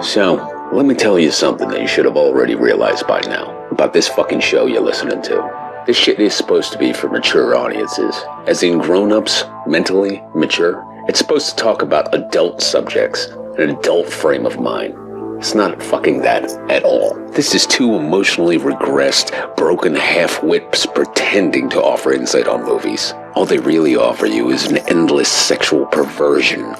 So, let me tell you something that you should have already realized by now about this fucking show you're listening to. This shit is supposed to be for mature audiences, as in grown-ups, mentally mature. It's supposed to talk about adult subjects, an adult frame of mind. It's not fucking that at all. This is two emotionally regressed, broken half-wits pretending to offer insight on movies. All they really offer you is an endless sexual perversion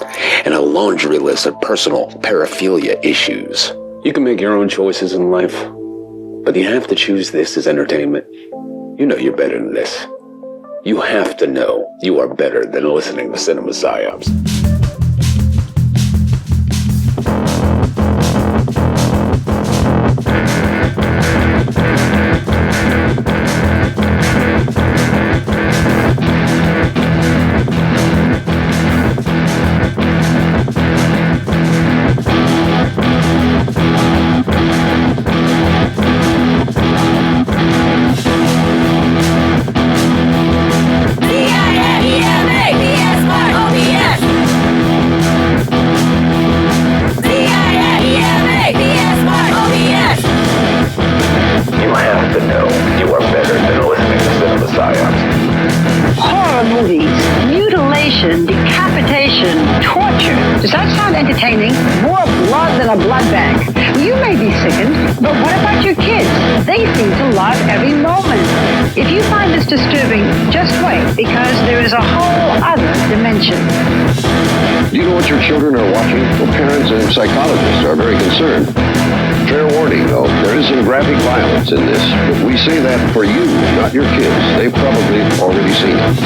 and a laundry list of personal paraphilia issues. You can make your own choices in life, but you have to choose this as entertainment. You know you're better than this. You have to know you are better than listening to Cinema Psyops. Disturbing, just wait, because there is a whole other dimension. Do you know what your children are watching? Well, parents and psychologists are very concerned. Fair warning, though, there is some graphic violence in this, but we say that for you, not your kids. They've probably already seen it.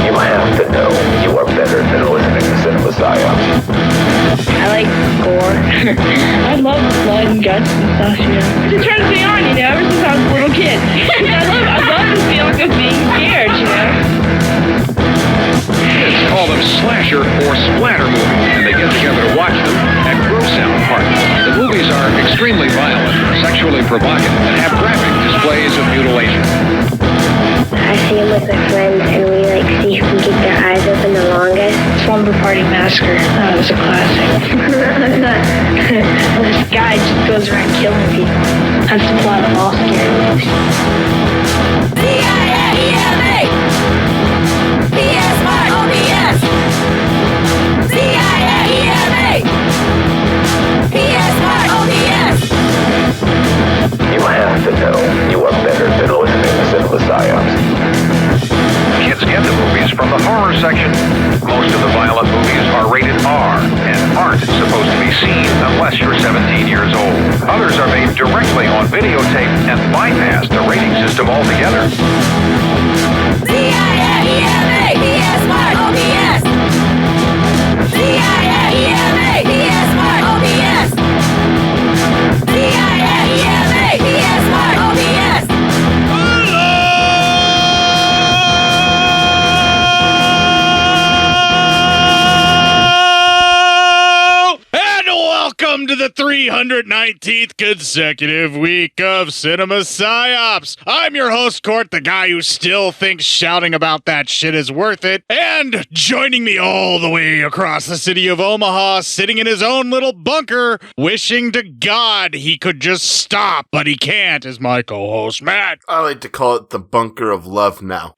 You have to know you are better than listening to Cinema Psyops. I like gore. I love blood and guts and stuff, you know. It turns me on, you know, ever since I was a little kid. I love the feeling of being scared, you know. Kids call them slasher or splatter movies, and they get together to watch them at gross sound parties. The movies are extremely violent, sexually provocative, and have graphic displays of mutilation. I see them with my friends, and we see who can keep their eyes open the longest. Slumber Party Massacre. That was a classic. This guy just goes around killing people. That's the plot of all scary movies. C-I-A-E-M-A P-S-Y-O-B-S C-I-A-E-M-A P-S-Y-O-B-S You have to know you are better than listening to Cinema Psyops. Kids get the movies from the horror section. Most of the violent movies are rated R and aren't supposed to be seen unless you're 17 years old. Others are made directly on videotape and bypass the rating system altogether. C-I-A-E-M-A P-S-Y-O-B-S C-I-A-E-M-A P-S-Y-O-B-S C-I-A-E-M-A P-S-Y-O-B-S Welcome to the 319th consecutive week of Cinema Psyops. I'm your host, Court, the guy who still thinks shouting about that shit is worth it. And joining me all the way across the city of Omaha, sitting in his own little bunker, wishing to God he could just stop, but he can't, is my co-host, Matt. I like to call it the bunker of love now.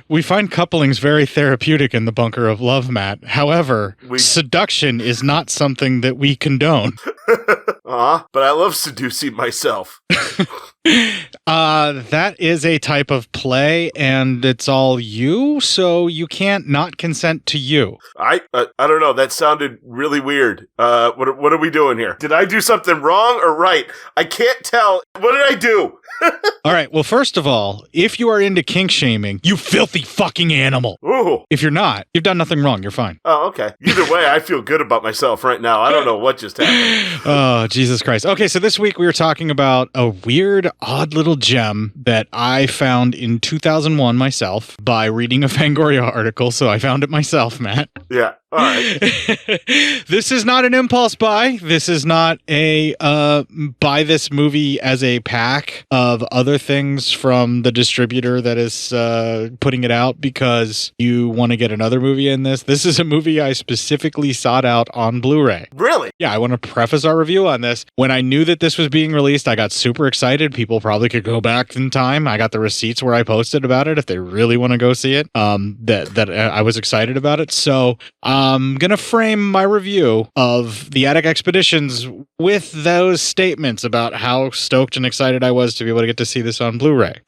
We find couplings very therapeutic in the bunker of love, Matt. However, seduction is not something that we condone. But I love seducing myself. That is a type of play, and it's all you, so you can't not consent to you. I don't know. That sounded really weird. What are we doing here? Did I do something wrong or right? I can't tell. What did I do? All right. Well, first of all, if you are into kink shaming, you filthy fucking animal. Ooh. If you're not, you've done nothing wrong. You're fine. Oh, okay. Either way, I feel good about myself right now. I don't know what just happened. Oh, Jesus Christ. Okay, so this week we were talking about a weird, odd little gem that I found in 2001 myself by reading a Fangoria article, so I found it myself, Matt. Yeah. All right. This is not an impulse buy. This is not a buy this movie as a pack of other things from the distributor that is putting it out because you want to get another movie in this. This is a movie I specifically sought out on Blu-ray. Really? Yeah, I want to preface our review on this. When I knew that this was being released, I got super excited. People probably could go back in time. I got the receipts where I posted about it if they really want to go see it. That I was excited about it. So I'm going to frame my review of The Attic Expeditions with those statements about how stoked and excited I was to be able to get to see this on Blu-ray.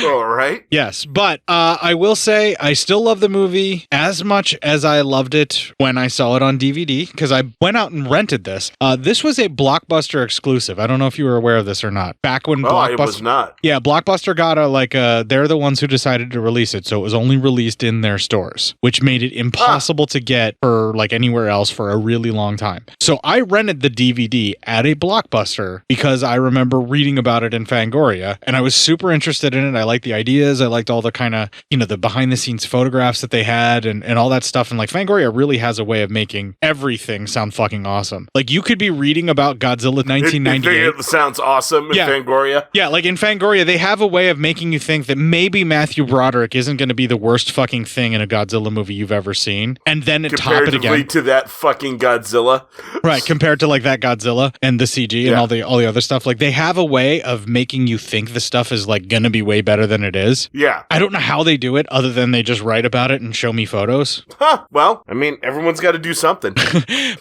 All right. Yes, but I will say I still love the movie as much as I loved it when I saw it on DVD because I went out and rented this. This was a Blockbuster exclusive. I don't know if you were aware of this or not. Back when I was not. Yeah, Blockbuster got they're the ones who decided to release it, so it was only released in their stores, which made it impossible to get for like anywhere else for a really long time. So I rented the DVD at a Blockbuster because I remember reading about it in Fangoria, and I was super interested in it. I liked the ideas. I liked all the kind of, the behind the scenes photographs that they had and all that stuff. And like Fangoria really has a way of making everything sound fucking awesome. Like you could be reading about Godzilla 1998. It sounds awesome in Fangoria. Yeah, like in Fangoria, they have a way of making you think that maybe Matthew Broderick isn't going to be the worst fucking thing in a Godzilla movie you've ever seen. And then top it again. To that fucking Godzilla. Right, compared to like that Godzilla and the CG and all the other stuff. Like they have a way of making you think the stuff is like going to be way better than it is. Yeah. I don't know how they do it other than they just write about it and show me photos. Huh. Well, I mean, everyone's got to do something.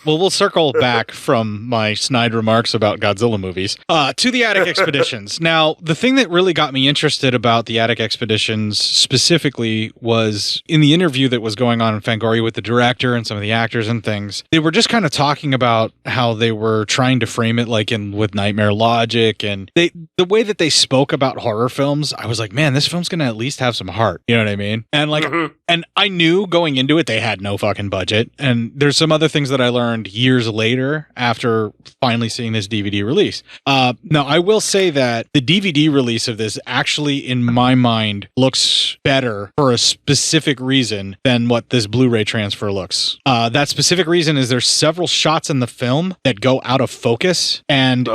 Well, we'll circle back from my snide remarks about Godzilla movies to the Attic Expeditions. Now, the thing that really got me interested about the Attic Expeditions specifically was in the interview that was going on in Fangoria with the director and some of the actors and things. They were just kind of talking about how they were trying to frame it like with Nightmare Logic, and the way that they spoke about horror films, I was like, man, this film's gonna at least have some heart. You know what I mean? And like, and I knew going into it they had no fucking budget. And there's some other things that I learned years later after finally seeing this DVD release. Now, I will say that the DVD release of this actually, in my mind, looks better for a specific reason than what this Blu-ray transfer looks. That specific reason is there's several shots in the film that go out of focus, and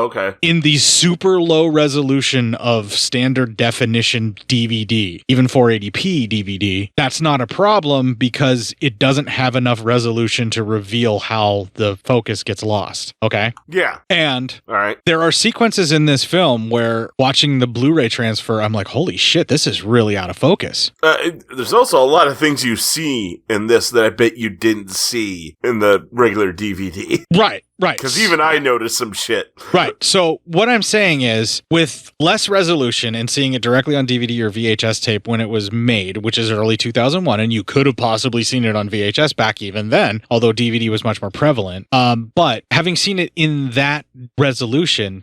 in the super low resolution of standard definition DVD, even 480p DVD, that's not a problem because it doesn't have enough resolution to reveal how the focus gets lost. Okay? Yeah. And there are sequences in this film where watching the Blu-ray transfer, I'm like, holy shit, this is really out of focus. There's also a lot of things you see in this that I bet you didn't see in the regular DVD. Right. Because even I noticed some shit. Right. So what I'm saying is, with less resolution and seeing it directly on DVD or VHS tape when it was made, which is early 2001, and you could have possibly seen it on VHS back even then, although DVD was much more prevalent. But having seen it in that resolution,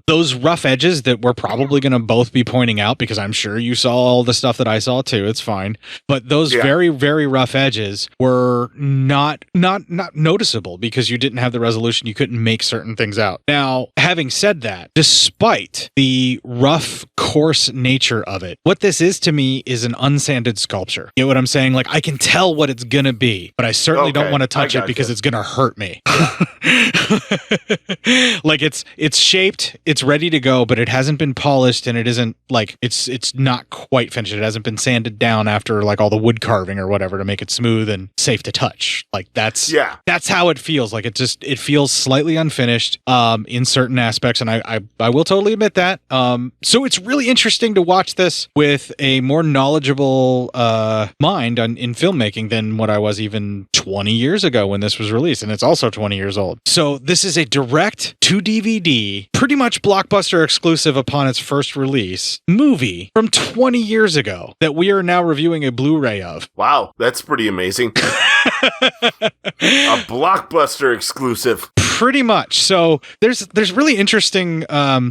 those rough edges that we're probably going to both be pointing out, because I'm sure you saw all the stuff that I saw too, it's fine. But those very, very rough edges were not noticeable because you didn't have the resolution. You couldn't make certain things out. Now, having said that, despite the rough, coarse nature of it, what this is to me is an unsanded sculpture. You know what I'm saying? Like, I can tell what it's gonna be, but I certainly don't want to touch it because it's gonna hurt me. Like, it's shaped, it's ready to go, but it hasn't been polished, and it isn't like it's not quite finished. It hasn't been sanded down after like all the wood carving or whatever to make it smooth and safe to touch. Like that's how it feels. Like it feels slightly unfinished in certain aspects, and I will totally admit that. So it's really interesting to watch this with a more knowledgeable mind in filmmaking than what I was even 20 years ago when this was released, and it's also 20 years old. So this is a direct to DVD, pretty much Blockbuster exclusive upon its first release movie from 20 years ago that we are now reviewing a Blu-ray of. Wow, that's pretty amazing. A Blockbuster exclusive. Pretty much. So there's really interesting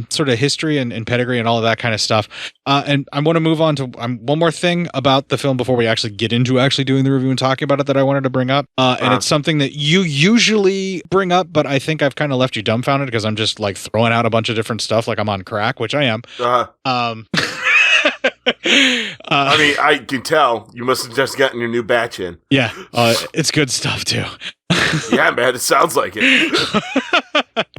sort of history and pedigree and all of that kind of stuff. And I want to move on to one more thing about the film before we actually get into actually doing the review and talking about it that I wanted to bring up. And it's something that you usually bring up, but I think I've kind of left you dumbfounded because I'm just like throwing out a bunch of different stuff like I'm on crack, which I am. I mean, I can tell you must have just gotten your new batch in. Yeah, it's good stuff too. Yeah, man, it sounds like it.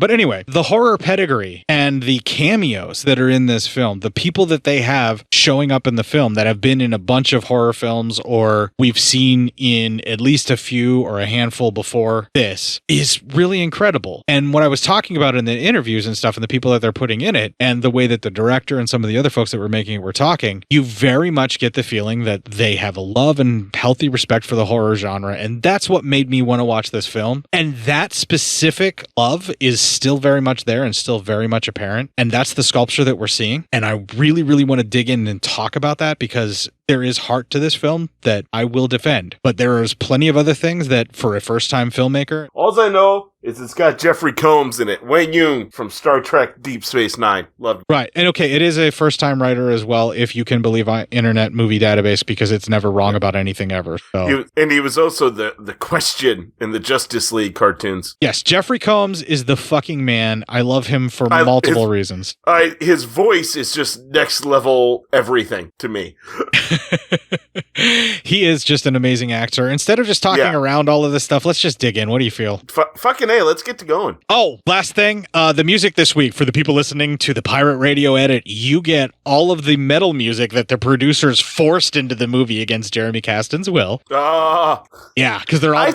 But anyway, the horror pedigree and the cameos that are in this film, the people that they have showing up in the film that have been in a bunch of horror films or we've seen in at least a few or a handful before this is really incredible. And what I was talking about in the interviews and stuff and the people that they're putting in it and the way that the director and some of the other folks that were making it were talking, you very much get the feeling that they have a love and healthy respect for the horror genre. And that's what made me want to watch this film. And that specific love is still very much there and still very much apparent. And that's the sculpture that we're seeing. And I really, really want to dig in and talk about that because there is heart to this film that I will defend. But there is plenty of other things that for a first-time filmmaker... All I know is it's got Jeffrey Combs in it. Wayne Yung from Star Trek Deep Space Nine. Loved it. Right. And okay, it is a first-time writer as well, if you can believe Internet Movie Database, because it's never wrong about anything ever. So. He was also the Question in the Justice League cartoons. Yes, Jeffrey Combs is the fucking man. I love him for multiple reasons. His voice is just next level everything to me. He is just an amazing actor. Instead of just talking around all of this stuff, let's just dig in. What do you feel? Fucking A, let's get to going. Oh, last thing, the music this week for the people listening to the Pirate Radio edit, you get all of the metal music that the producers forced into the movie against Jeremy Kasten's will. Yeah, because they're all... I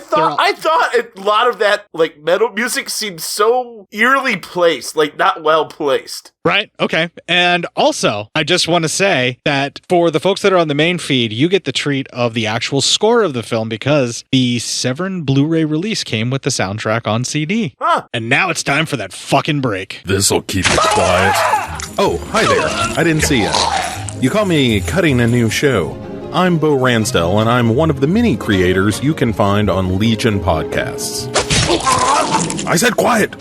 thought a lot of that like metal music seemed so eerily placed, like not well placed. Right. Okay. And also, I just want to say that for the folks that are on the main feed, you get the treat of the actual score of the film because the Severin Blu-ray release came with the soundtrack on CD. Huh. And now it's time for that fucking break. This'll keep it quiet. Oh, hi there. I didn't see you. You caught me cutting a new show. I'm Bo Ransdell, and I'm one of the many creators you can find on Legion Podcasts. I said quiet!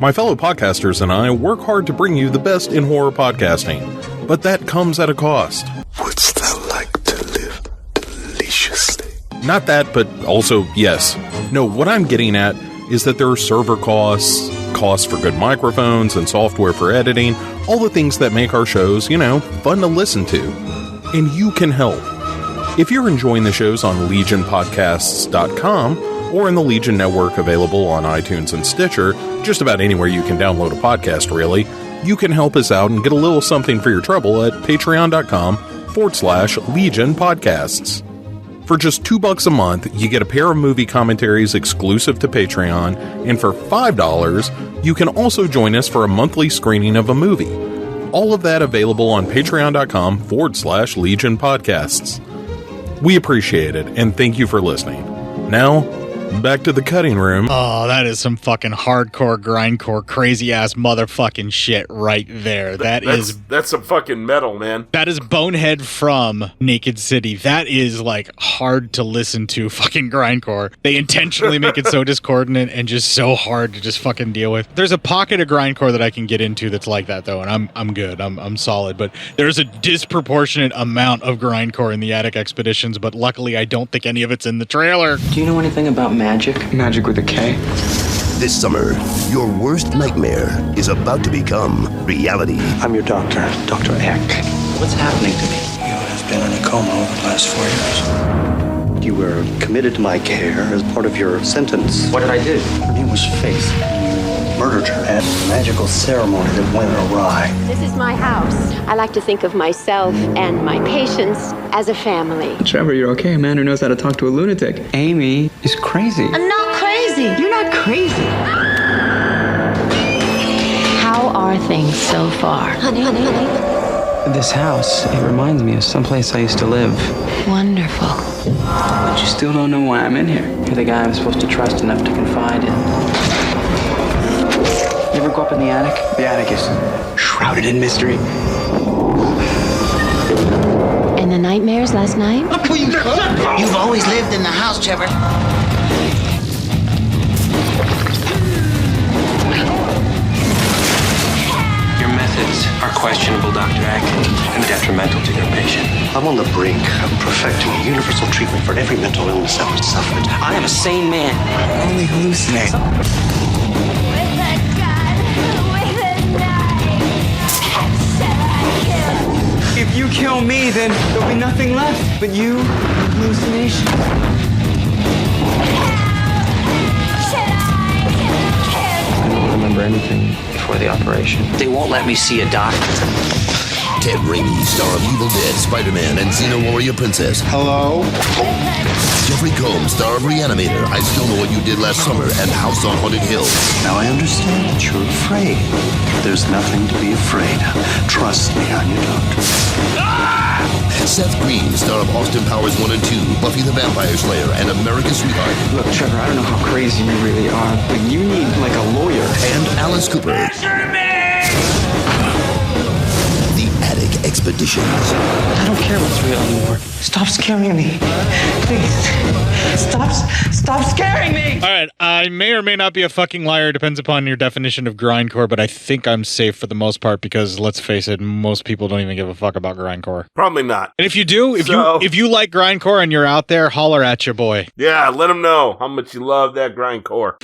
My fellow podcasters and I work hard to bring you the best in horror podcasting, but that comes at a cost. Wouldst thou like to live deliciously? Not that, but also yes. No, what I'm getting at is that there are server costs, costs for good microphones and software for editing, all the things that make our shows, fun to listen to. And you can help. If you're enjoying the shows on legionpodcasts.com, or in the Legion Network available on iTunes and Stitcher, just about anywhere you can download a podcast, really, you can help us out and get a little something for your trouble at patreon.com/Legion Podcasts. For just $2 a month, you get a pair of movie commentaries exclusive to Patreon, and for $5, you can also join us for a monthly screening of a movie. All of that available on patreon.com/Legion Podcasts. We appreciate it, and thank you for listening. Now, back to the cutting room. Oh, that is some fucking hardcore, grindcore, crazy-ass motherfucking shit right there. That's some fucking metal, man. That is Bonehead from Naked City. That is, like, hard to listen to fucking grindcore. They intentionally make it so discordant and just so hard to just fucking deal with. There's a pocket of grindcore that I can get into that's like that, though, and I'm good. I'm solid. But there's a disproportionate amount of grindcore in the Attic Expeditions, but luckily I don't think any of it's in the trailer. Do you know anything about magic? Magic with a K? This summer, your worst nightmare is about to become reality. I'm your doctor, Dr. Eck. What's happening to me? You have been in a coma over the last 4 years. You were committed to my care as part of your sentence. What did I do? Her name was Faith. You murdered her at a magical ceremony that went awry. This is my house. I like to think of myself and my patients as a family. Trevor, you're okay. A man who knows how to talk to a lunatic. Amy is crazy. I'm not crazy. You're not crazy. How are things so far? Honey. This house, it reminds me of someplace I used to live. Wonderful. But you still don't know why I'm in here. You're the guy I'm supposed to trust enough to confide in. You ever go up in the attic? The attic is shrouded in mystery. And the nightmares last night? You've always lived in the house, Trevor. Your methods are questionable, Dr. Eck, and detrimental to your patient. I'm on the brink of perfecting a universal treatment for every mental illness ever suffered. I am a sane man. I only hallucinate. kill me, then there'll be nothing left but you, hallucination. I don't remember anything before the operation. They won't let me see a doctor. Ted Raimi, star of Evil Dead, Spider-Man, and Xena Warrior Princess. Hello? Jeffrey Combs, star of Reanimator, I Still Know What You Did Last Summer, and House on Haunted Hill. Now I understand that you're afraid. There's nothing to be afraid of. Trust me, I'm your doctor. Seth Green, star of Austin Powers 1 and 2, Buffy the Vampire Slayer, and America's Sweetheart. Look, Trevor, I don't know how crazy you really are, but you need, like, a lawyer. And Alice Cooper. The Attic Expeditions. I don't care what's real anymore. Stop scaring me. Please. Stop scaring me! All right, I may or may not be a fucking liar. Depends upon your definition of grindcore, but I think I'm safe for the most part because, let's face it, most people don't even give a fuck about grindcore. Probably not. And if you do, if you like grindcore and you're out there, holler at your boy. Yeah, let them know how much you love that grindcore.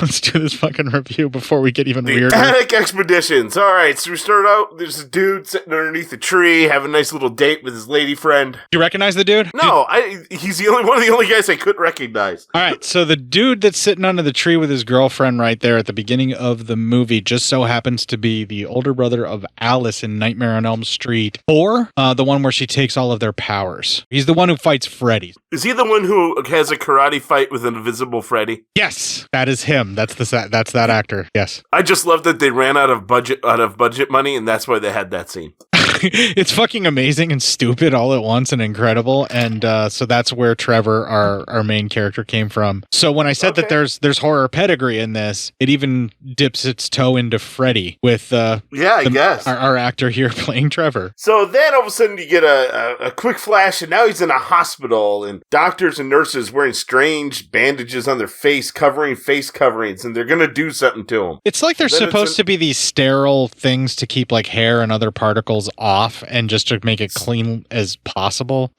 Let's do this fucking review before we get even weirder. Attic Expeditions. All right, so we start out, there's a dude sitting underneath a tree, having a nice little date with his lady friend. Do you recognize the dude? No, he's one of the only guys I couldn't recognize. All right, so the dude that's sitting under the tree with his girlfriend right there at the beginning of the movie just so happens to be the older brother of Alice in Nightmare on Elm Street 4, the one where she takes all of their powers. He's the one who fights Freddy. Is he the one who has a karate fight with an invisible Freddy? Yes, that is him. That's that actor. Yes. I just love that they ran out of budget money, and that's why they had that scene. It's fucking amazing and stupid all at once and incredible. And so that's where Trevor, our main character, came from. So when I said that there's horror pedigree in this, it even dips its toe into Freddy with I guess our actor here playing Trevor. So then all of a sudden you get a quick flash, and now he's in a hospital, and doctors and nurses wearing strange bandages on their face coverings, and they're gonna do something to him. It's like they're supposed to be these sterile things to keep like hair and other particles off and just to make it clean as possible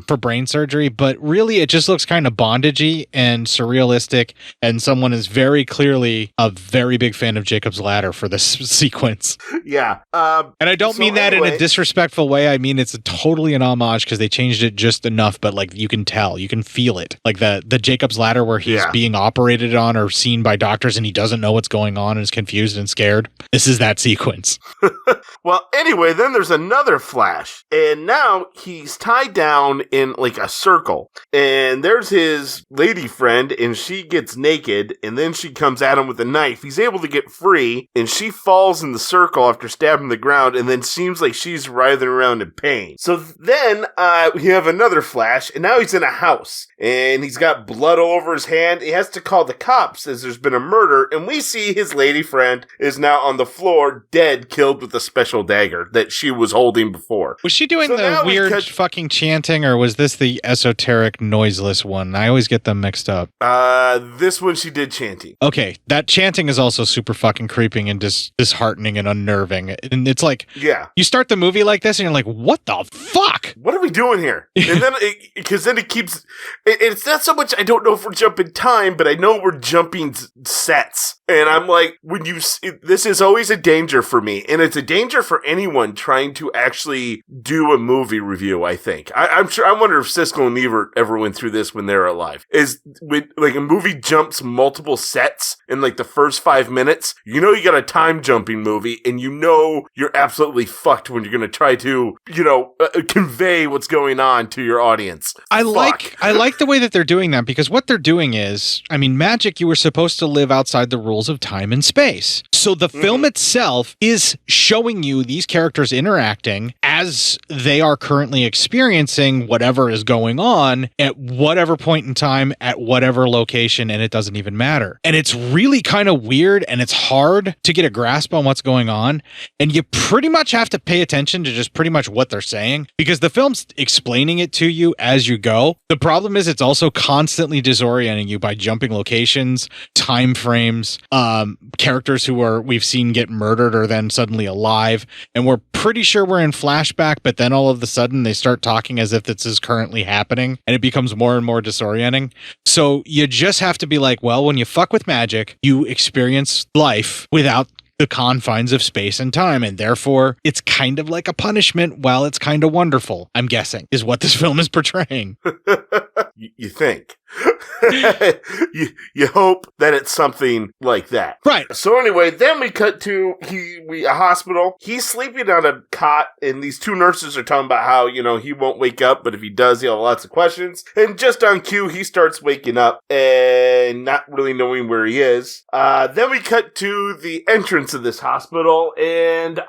for brain surgery, but really it just looks kind of bondagey and surrealistic, and someone is very clearly a very big fan of Jacob's Ladder for this sequence. Yeah. And I don't mean that in a disrespectful way. I mean it's totally an homage because they changed it just enough, but like you can tell, you can feel it. Like the Jacob's Ladder where he's being operated on or seen by doctors and he doesn't know what's going on and is confused and scared. This is that sequence. Well, anyway, then there's another flash, and now he's tied down in like a circle, and there's his lady friend, and she gets naked, and then she comes at him with a knife. He's able to get free, and she falls in the circle after stabbing the ground, and then seems like she's writhing around in pain. So then we have another flash, and now he's in a house, and he's got blood all over his hand. He has to call the cops as there's been a murder, and we see his lady friend is now on the floor, dead, killed with a special dagger that she was holding before. Was she doing the weird fucking chanting, or was this the esoteric noiseless one? I always get them mixed up. This one she did chanting. Okay, that chanting is also super fucking creeping and disheartening and unnerving. And it's like, you start the movie like this and you're like, what the fuck? What are we doing here? And then, because then it keeps, it's not so much, I don't know if we're jumping time, but I know we're jumping sets. And I'm like, this is always a danger for me. And it's a danger for anyone trying to actually do a movie review, I think. I'm sure, I wonder if Siskel and Ebert ever went through this when they were alive. Is when, like, a movie jumps multiple sets in like the first 5 minutes, you know you got a time jumping movie, and you know you're absolutely fucked when you're going to try to, convey what's going on to your audience. I like the way that they're doing that, because what they're doing is, I mean, magic, you were supposed to live outside the rules of time and space. So the film itself is showing you these characters interacting as they are currently experiencing whatever is going on at whatever point in time, at whatever location, and it doesn't even matter. And it's really kind of weird, and it's hard to get a grasp on what's going on, and you pretty much have to pay attention to just pretty much what they're saying, because the film's explaining it to you as you go. The problem is it's also constantly disorienting you by jumping locations, time frames, characters who we've seen get murdered or then suddenly alive, and we're pretty sure we're in flashback, but then all of a sudden they start talking as if this is currently happening, and it becomes more and more disorienting. So you just have to be like, well, when you fuck with magic, you experience life without the confines of space and time, and therefore it's kind of like a punishment while it's kind of wonderful, I'm guessing, is what this film is portraying. You think. you hope that it's something like that. Right. So anyway, then we cut to a hospital. He's sleeping on a cot, and these two nurses are talking about how, he won't wake up, but if he does, he'll have lots of questions. And just on cue, he starts waking up and not really knowing where he is. Then we cut to the entrance of this hospital, and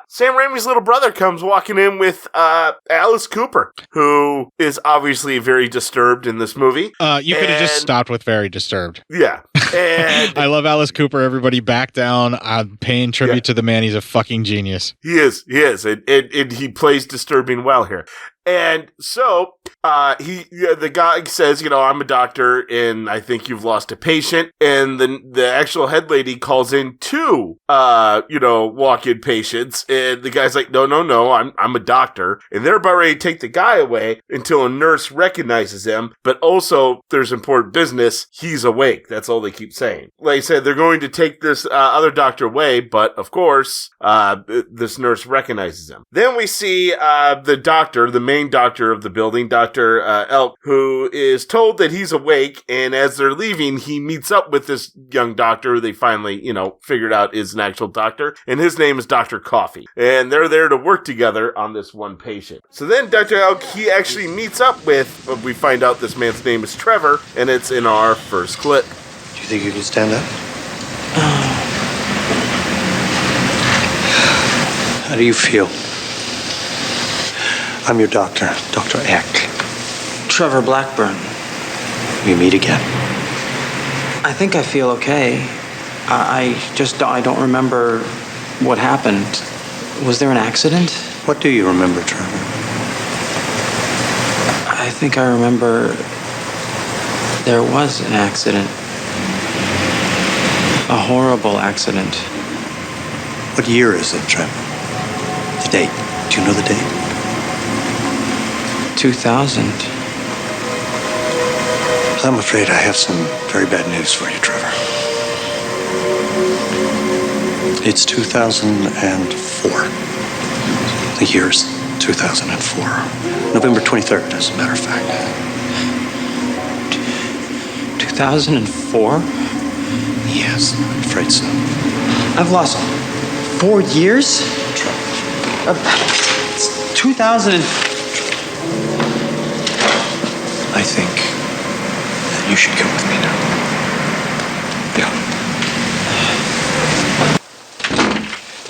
Sam Raimi's little brother comes walking in with Alice Cooper, who is obviously very disturbed in this movie. You could have just stopped with very disturbed. Yeah. And I love Alice Cooper. Everybody back down. I'm paying tribute to the man. He's a fucking genius. He is. And he plays disturbing well here. And so, the guy says, I'm a doctor and I think you've lost a patient. And then the actual head lady calls in two, walk-in patients. And the guy's like, no, I'm a doctor. And they're about ready to take the guy away until a nurse recognizes him. But also, there's important business. He's awake. That's all they keep saying. Like I said, they're going to take this other doctor away. But of course, this nurse recognizes him. Then we see the doctor, the main doctor of the building, Dr. Elk, who is told that he's awake, and as they're leaving, he meets up with this young doctor who they finally, figured out is an actual doctor, and his name is Dr. Coffee, and they're there to work together on this one patient. So then Dr. Elk, he actually meets up with, we find out this man's name is Trevor, and it's in our first clip. Do you think you can stand up? How do you feel? I'm your doctor, Dr. Eck. Trevor Blackburn. We meet again. I think I feel okay. I don't remember what happened. Was there an accident? What do you remember, Trevor? I think I remember there was an accident. A horrible accident. What year is it, Trevor? The date. Do you know the date? 2000. I'm afraid I have some very bad news for you, Trevor. It's 2004. The year's 2004. November 23rd, as a matter of fact. 2004? Yes, I'm afraid so. I've lost 4 years? It's 2000. I think that you should come with me now. Yeah.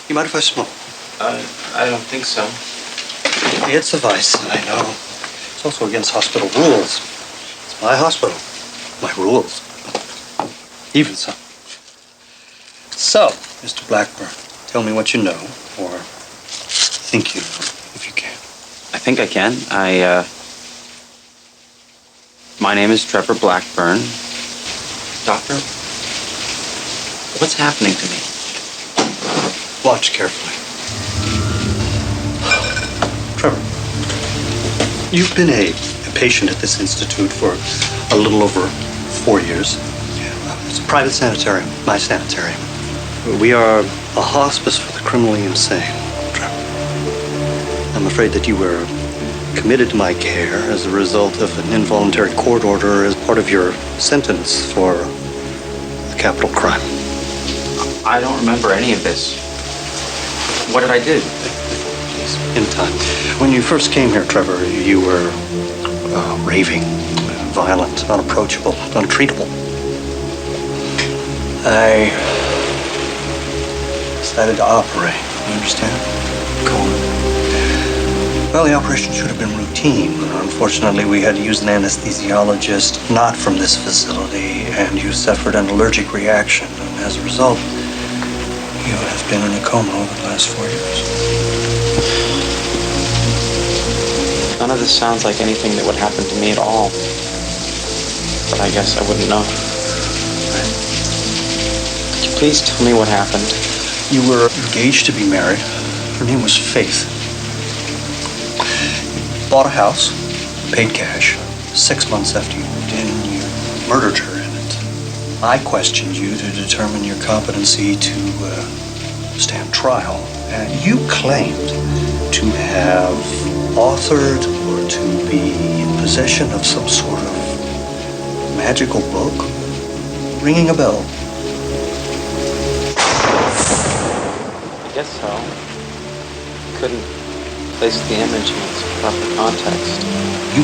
You mind if I smoke? I don't think so. It's a vice, I know. It's also against hospital rules. It's my hospital. My rules. Even so. So, Mr. Blackburn, tell me what you know, or think you know, if you can. I think I can. My name is Trevor Blackburn. Doctor, what's happening to me? Watch carefully. Trevor, you've been a patient at this institute for a little over 4 years. It's a private sanitarium, my sanitarium. We are a hospice for the criminally insane, Trevor. I'm afraid that you were committed to my care as a result of an involuntary court order as part of your sentence for a capital crime. I don't remember any of this. What did I do? Please, in time. When you first came here, Trevor, you were raving, violent, unapproachable, untreatable. I decided to operate. You understand? Go on. Well, the operation should have been routine. Unfortunately, we had to use an anesthesiologist not from this facility, and you suffered an allergic reaction. And as a result, you have been in a coma over the last 4 years. None of this sounds like anything that would happen to me at all. But I guess I wouldn't know. Could you please tell me what happened? You were engaged to be married. Her name was Faith. Bought a house, paid cash. 6 months after you moved in, you murdered her in it. I questioned you to determine your competency to stand trial, and you claimed to have authored or to be in possession of some sort of magical book. Ringing a bell. I guess so. Couldn't place the image in its proper context. You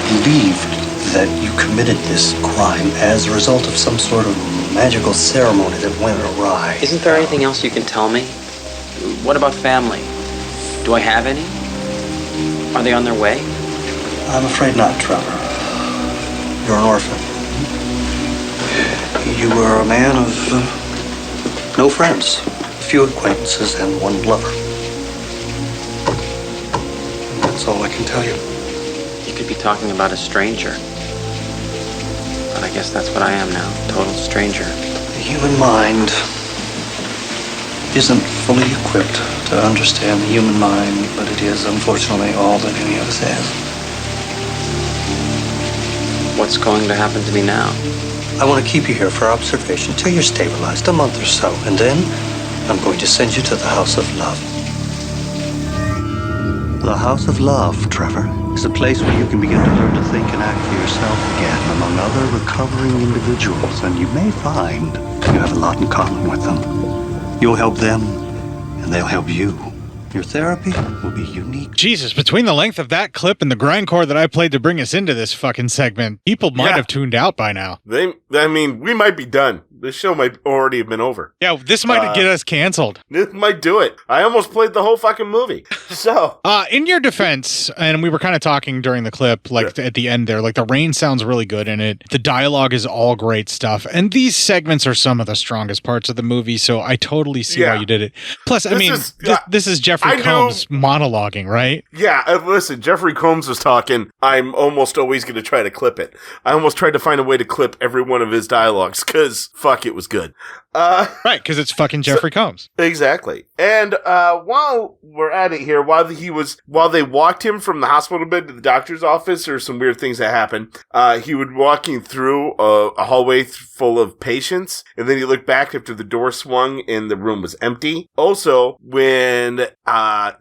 believed that you committed this crime as a result of some sort of magical ceremony that went awry. Isn't there anything else you can tell me? What about family? Do I have any? Are they on their way? I'm afraid not, Trevor. You're an orphan. You were a man of no friends, a few acquaintances, and one lover. And that's all I can tell you. You could be talking about a stranger. But I guess that's what I am now, total stranger. The human mind isn't fully equipped to understand the human mind, but it is, unfortunately, all that any of us has. What's going to happen to me now? I want to keep you here for observation till you're stabilized, a month or so, and then I'm going to send you to the House of Love. The House of Love, Trevor, is a place where you can begin to learn to think and act for yourself again, among other recovering individuals, and you may find you have a lot in common with them. You'll help them, and they'll help you. Your therapy will be unique. Jesus, between the length of that clip and the grindcore that I played to bring us into this fucking segment, people might have tuned out by now. We might be done. This show might already have been over. Yeah, this might get us canceled. This might do it. I almost played the whole fucking movie. So, in your defense, and we were kind of talking during the clip, like at the end there, like the rain sounds really good in it. The dialogue is all great stuff. And these segments are some of the strongest parts of the movie. So I totally see why you did it. Plus, this is Jeffrey Combs monologuing, right? Yeah. Listen, Jeffrey Combs was talking. I'm almost always going to try to clip it. I almost tried to find a way to clip every one of his dialogues because fuck, it was good. Right, because it's fucking Jeffrey Combs. Exactly. And while we're at it here, while they walked him from the hospital bed to the doctor's office, or some weird things that happened, he would walking through a hallway full of patients, and then he looked back after the door swung and the room was empty. Also, when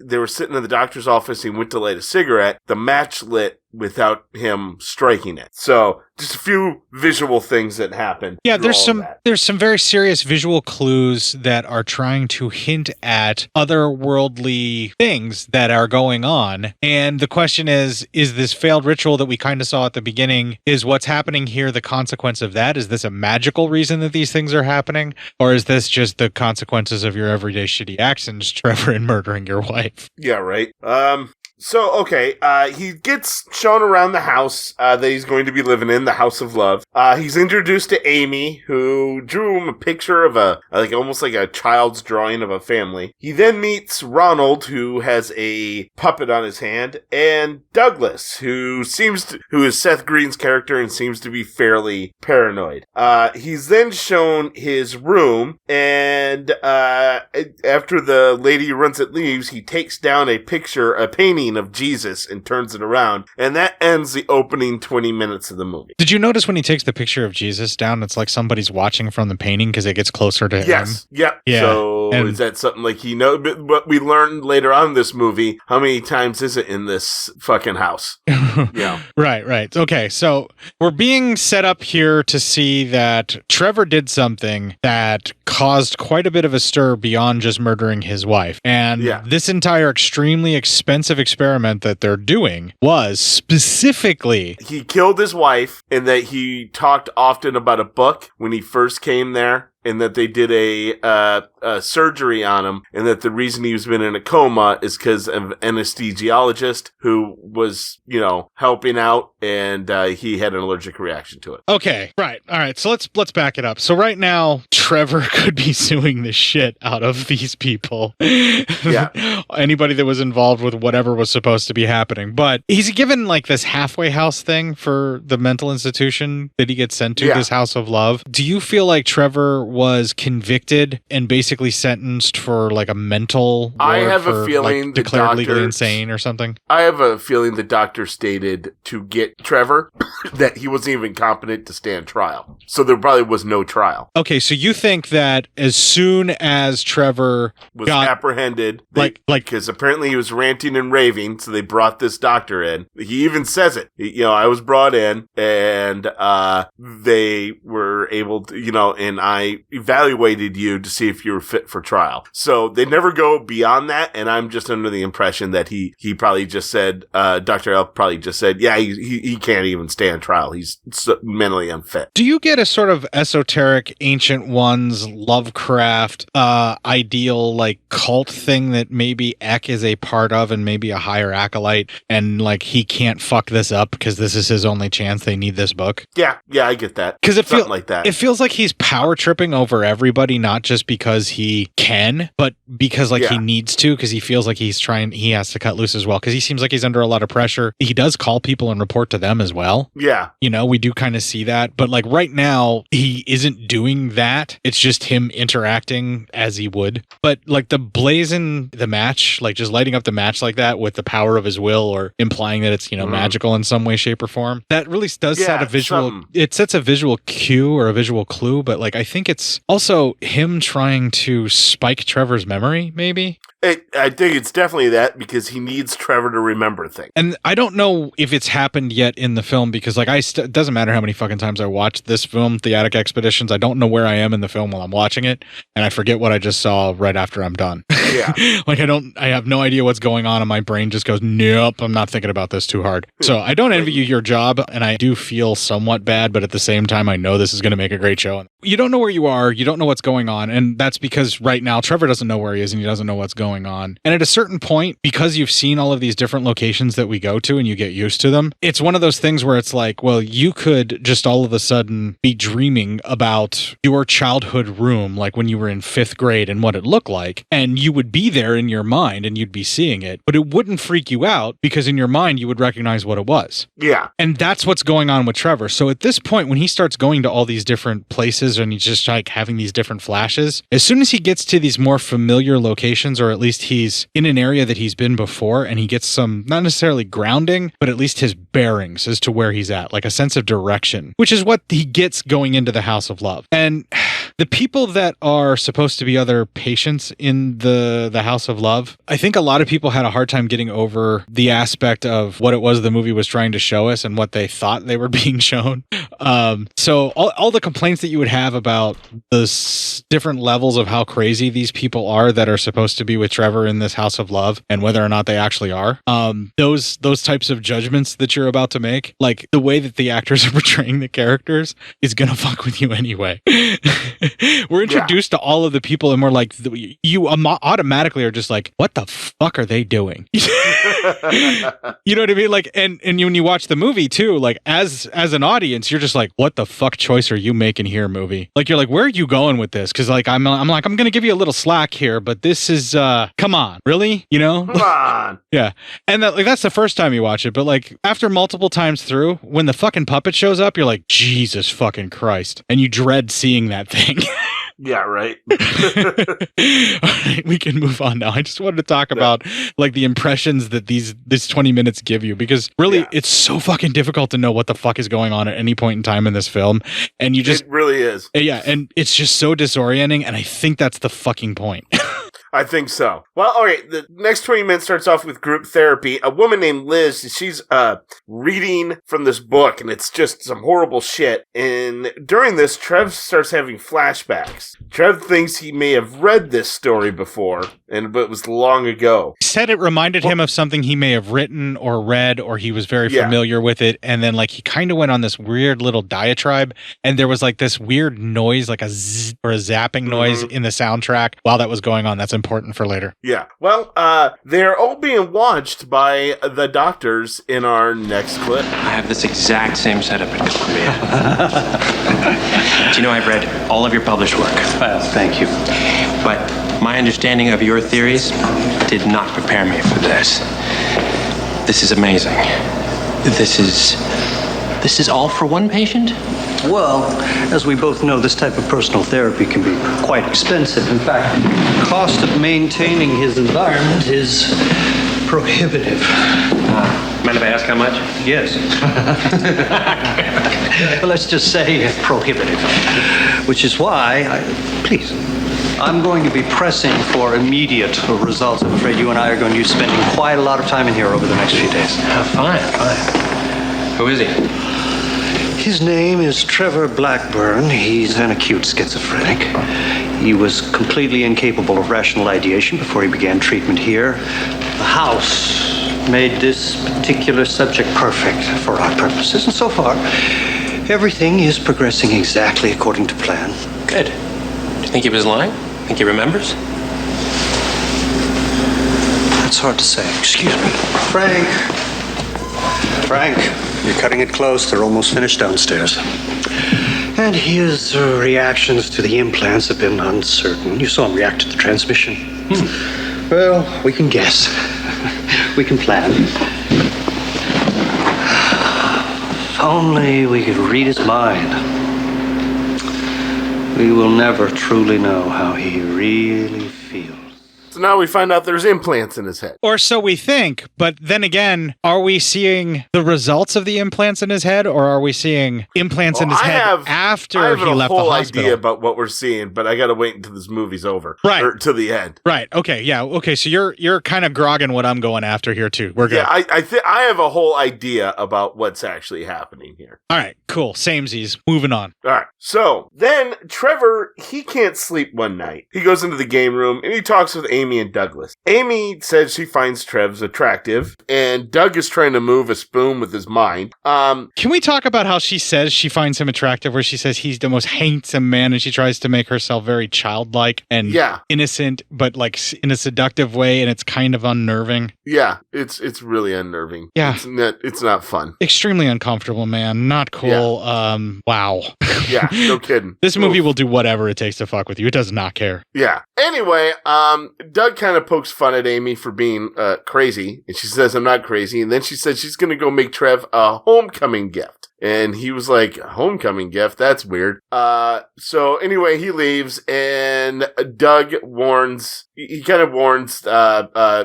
they were sitting in the doctor's office and he went to light a cigarette, the match lit without him striking it. So just a few visual things that happen. Yeah, there's some very serious visual clues that are trying to hint at otherworldly things that are going on. And the question is this failed ritual that we kind of saw at the beginning, is what's happening here the consequence of that? Is this a magical reason that these things are happening? Or is this just the consequences of your everyday shitty actions, Trevor, in murdering your wife? Yeah, right. So, okay, he gets shown around the house that he's going to be living in, the House of Love. He's introduced to Amy, who drew him a picture of almost like a child's drawing of a family. He then meets Ronald, who has a puppet on his hand, and Douglas, who is Seth Green's character and seems to be fairly paranoid. He's then shown his room, and after the lady who runs it leaves, he takes down a painting of Jesus and turns it around, and that ends the opening 20 minutes of the movie. Did you notice when he takes the picture of Jesus down, it's like somebody's watching from the painting because it gets closer to him? Yes. Yep. Yeah. So is that something like he knows? But we learned later on in this movie, how many times is it in this fucking house? Yeah. Right. Okay, so we're being set up here to see that Trevor did something that caused quite a bit of a stir beyond just murdering his wife. And this entire extremely expensive experiment that they're doing was specifically... He killed his wife, and that he talked often about a book when he first came there, and that they did a surgery on him, and that the reason he's been in a coma is because of an anesthesiologist who was, helping out, and he had an allergic reaction to it. Okay, right. All right, so let's back it up. So right now, Trevor could be suing the shit out of these people. Yeah. Anybody that was involved with whatever was supposed to be happening. But he's given like this halfway house thing for the mental institution that he gets sent to, this House of Love. Do you feel like Trevor was convicted and basically sentenced for like a mental. I have a feeling like, the declared legally doctor insane or something. I have a feeling the doctor stated to get Trevor that he wasn't even competent to stand trial. So there probably was no trial. Okay, so you think that as soon as Trevor Was got apprehended, like because apparently he was ranting and raving, so they brought this doctor in. He even says it. I was brought in, and they were able to, and I evaluated you to see if you were fit for trial. So they never go beyond that, and I'm just under the impression that he probably just said, Dr. L probably just said, yeah, he can't even stand trial. He's mentally unfit. Do you get a sort of esoteric Ancient Ones Lovecraft ideal like cult thing that maybe Eck is a part of and maybe a higher acolyte, and like he can't fuck this up because this is his only chance, they need this book? Yeah, I get that. Because like that. It feels like he's power tripping over everybody, not just because he can, but because he needs to, because he feels like he has to cut loose as well, because he seems like he's under a lot of pressure. He does call people and report to them as well. Yeah. We do kind of see that, but like right now he isn't doing that. It's just him interacting as he would. But like the match, like just lighting up the match like that with the power of his will, or implying that it's, magical in some way, shape, or form, that really does set a visual, it sets a visual cue or a visual clue, but like I think it's also him trying to spike Trevor's memory, maybe. I think it's definitely that, because he needs Trevor to remember things. And I don't know if it's happened yet in the film, because like it doesn't matter how many fucking times I watch this film, The Attic Expeditions, I don't know where I am in the film while I'm watching it, and I forget what I just saw right after I'm done. Yeah. I have no idea what's going on, and my brain just goes, nope, I'm not thinking about this too hard. So I don't envy you your job, and I do feel somewhat bad, but at the same time, I know this is going to make a great show. You don't know where you are, you don't know what's going on, and that's because right now Trevor doesn't know where he is, and he doesn't know what's going on. And at a certain point, because you've seen all of these different locations that we go to and you get used to them, it's one of those things where it's like, well, you could just all of a sudden be dreaming about your childhood room, like when you were in 5th grade, and what it looked like, and you would be there in your mind and you'd be seeing it, but it wouldn't freak you out because in your mind you would recognize what it was. Yeah. And that's what's going on with Trevor. So at this point, when he starts going to all these different places and he's just like having these different flashes, as soon as he gets to these more familiar locations, or at least he's in an area that he's been before, and he gets some, not necessarily grounding, but at least his bearings as to where he's at, like a sense of direction, which is what he gets going into the House of Love. And the people that are supposed to be other patients in the House of Love, I think a lot of people had a hard time getting over the aspect of what it was the movie was trying to show us and what they thought they were being shown. So all the complaints that you would have about the different levels of how crazy these people are that are supposed to be with Trevor in this House of Love, and whether or not they actually are, those types of judgments that you're about to make, like the way that the actors are portraying the characters is gonna fuck with you anyway. We're introduced to all of the people, and we're like, you automatically are just like, what the fuck are they doing? You know what I mean? Like, and when you watch the movie too, like as an audience, you're just like, what the fuck choice are you making here, movie? Like, you're like, where are you going with this? Because like I'm gonna give you a little slack here, but this is come on, really? Come on. Yeah. And that's the first time you watch it, but like after multiple times through, when the fucking puppet shows up, you're like, Jesus fucking Christ, and you dread seeing that thing. Yeah, right. All right, we can move on now. I just wanted to talk about like the impressions that these 20 minutes give you, because really it's so fucking difficult to know what the fuck is going on at any point in time in this film, and it really is. Yeah, and it's just so disorienting, and I think that's the fucking point. I think so. Well, all right. The next 20 minutes starts off with group therapy. A woman named Liz, she's reading from this book, and it's just some horrible shit. And during this, Trev starts having flashbacks. Trev thinks he may have read this story before, but it was long ago. He said it reminded him of something he may have written or read, or he was very familiar with it. And then like he kind of went on this weird little diatribe, and there was like this weird noise, like a zzz or a zapping noise in the soundtrack while that was going on. That's important for later. Yeah. Well, they're all being watched by the doctors in our next clip. I have this exact same setup at Columbia. Do you know I've read all of your published work? Thank you. But my understanding of your theories did not prepare me for this. This is amazing. This is all for one patient? Well, as we both know, this type of personal therapy can be quite expensive. In fact, the cost of maintaining his environment is prohibitive. Mind if I ask how much? Yes. Well, let's just say prohibitive. Which is why, I'm going to be pressing for immediate results. I'm afraid you and I are going to be spending quite a lot of time in here over the next few days. Fine. Who is he? His name is Trevor Blackburn. He's an acute schizophrenic. He was completely incapable of rational ideation before he began treatment here. The house made this particular subject perfect for our purposes, and so far, everything is progressing exactly according to plan. Good. Do you think he was lying? Think he remembers? That's hard to say. Excuse me. Frank, you're cutting it close. They're almost finished downstairs. And his reactions to the implants have been uncertain. You saw him react to the transmission. Well, we can guess. We can plan. If only we could read his mind. We will never truly know how he really feels. So now we find out there's implants in his head. Or so we think, but then again, are we seeing the results of the implants in his head, or are we seeing implants in his head after he left the hospital? I have a whole idea about what we're seeing, but I gotta wait until this movie's over. Right. Or to the end. Right. Okay. Yeah. Okay. So you're kind of grogging what I'm going after here too. We're good. Yeah, I have a whole idea about what's actually happening here. All right. Cool. Samesies. Moving on. All right. So then Trevor, he can't sleep one night. He goes into the game room and he talks with Amy and Douglas. Amy says she finds Trev's attractive, and Doug is trying to move a spoon with his mind. Can we talk about how she says she finds him attractive, where she says he's the most handsome man, and she tries to make herself very childlike and innocent, but like in a seductive way, and it's kind of unnerving. Yeah, it's really unnerving. Yeah. It's not fun. Extremely uncomfortable, man. Not cool. Yeah. Wow. Yeah, no kidding. This movie will do whatever it takes to fuck with you. It does not care. Yeah. Anyway, Doug kind of pokes fun at Amy for being crazy, and she says, I'm not crazy. And then she said she's going to go make Trev a homecoming gift. And he was like, a homecoming gift? That's weird. So anyway, he leaves, and Doug warns, he kind of warns,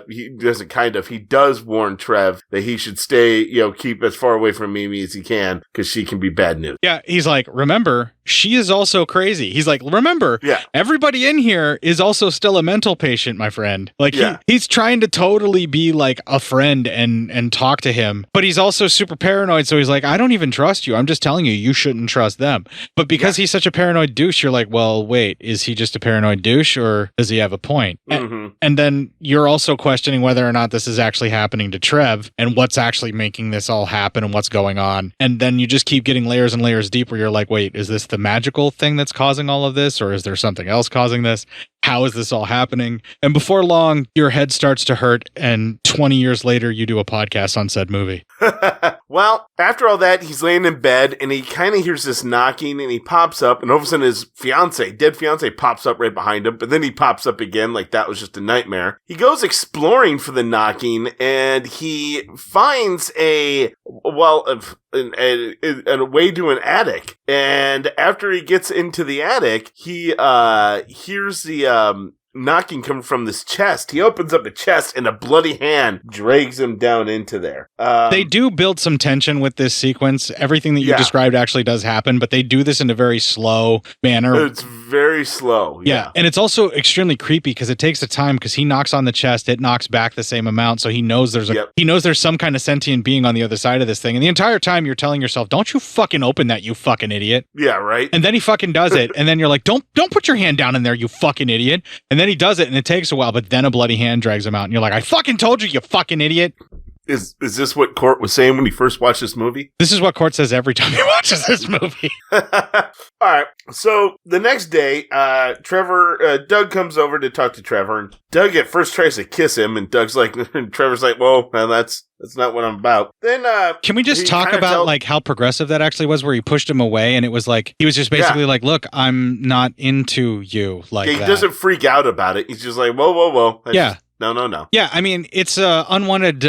he does warn Trev that he should stay, keep as far away from Mimi as he can, because she can be bad news. Yeah, he's like, remember, she is also crazy. He's like, remember, everybody in here is also still a mental patient, my friend. Like, he's trying to totally be like a friend and talk to him, but he's also super paranoid, so he's like, I don't even trust you. I'm just telling you, you shouldn't trust them. But because he's such a paranoid douche, you're like, well, wait, is he just a paranoid douche, or does he have a point? And then you're also questioning whether or not this is actually happening to Trev, and what's actually making this all happen, and what's going on. And then you just keep getting layers and layers deep, where you're like, wait, is this the magical thing that's causing all of this, or is there something else causing this? How is this all happening? And before long, your head starts to hurt, and 20 years later, you do a podcast on said movie. Well, after all that, he's laying in bed, and he kind of hears this knocking, and he pops up, and all of a sudden his dead fiance, pops up right behind him, but then he pops up again like that was just a nightmare. He goes exploring for the knocking, and he finds a way to an attic. And after he gets into the attic, he hears the knocking coming from this chest. He opens up the chest, and a bloody hand drags him down into there. They do build some tension with this sequence. Everything that you described actually does happen, but they do this in a very slow manner. It's very slow. Yeah. And it's also extremely creepy because it takes the time, because he knocks on the chest, it knocks back the same amount, so he knows there's some kind of sentient being on the other side of this thing. And the entire time you're telling yourself, don't you fucking open that, you fucking idiot. Yeah, right. And then he fucking does it, and then you're like, don't put your hand down in there, you fucking idiot. And then he does it, and it takes a while, but then a bloody hand drags him out, and you're like, I fucking told you, you fucking idiot. Is this what Court was saying when he first watched this movie? This is what Court says every time he watches this movie. All right. So the next day, Doug comes over to talk to Trevor, and Doug at first tries to kiss him, and Trevor's like, well, that's not what I'm about. Then, can we just talk about like how progressive that actually was, where he pushed him away, and it was like, he was just basically like, look, I'm not into you like he that. Doesn't freak out about it. He's just like, whoa. No. Yeah, I mean, it's a unwanted,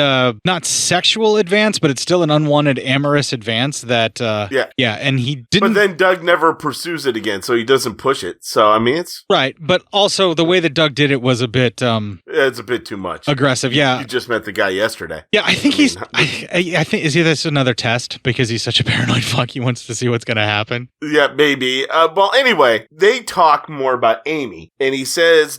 not sexual advance, but it's still an unwanted amorous advance that, yeah, and he didn't... But then Doug never pursues it again, so he doesn't push it. So, I mean, it's... Right, but also the way that Doug did it was a bit, it's a bit too much. Aggressive, yeah. You just met the guy yesterday. Yeah, I think I think, is this another test? Because he's such a paranoid fuck, he wants to see what's going to happen? Yeah, maybe. Well, anyway, they talk more about Amy, and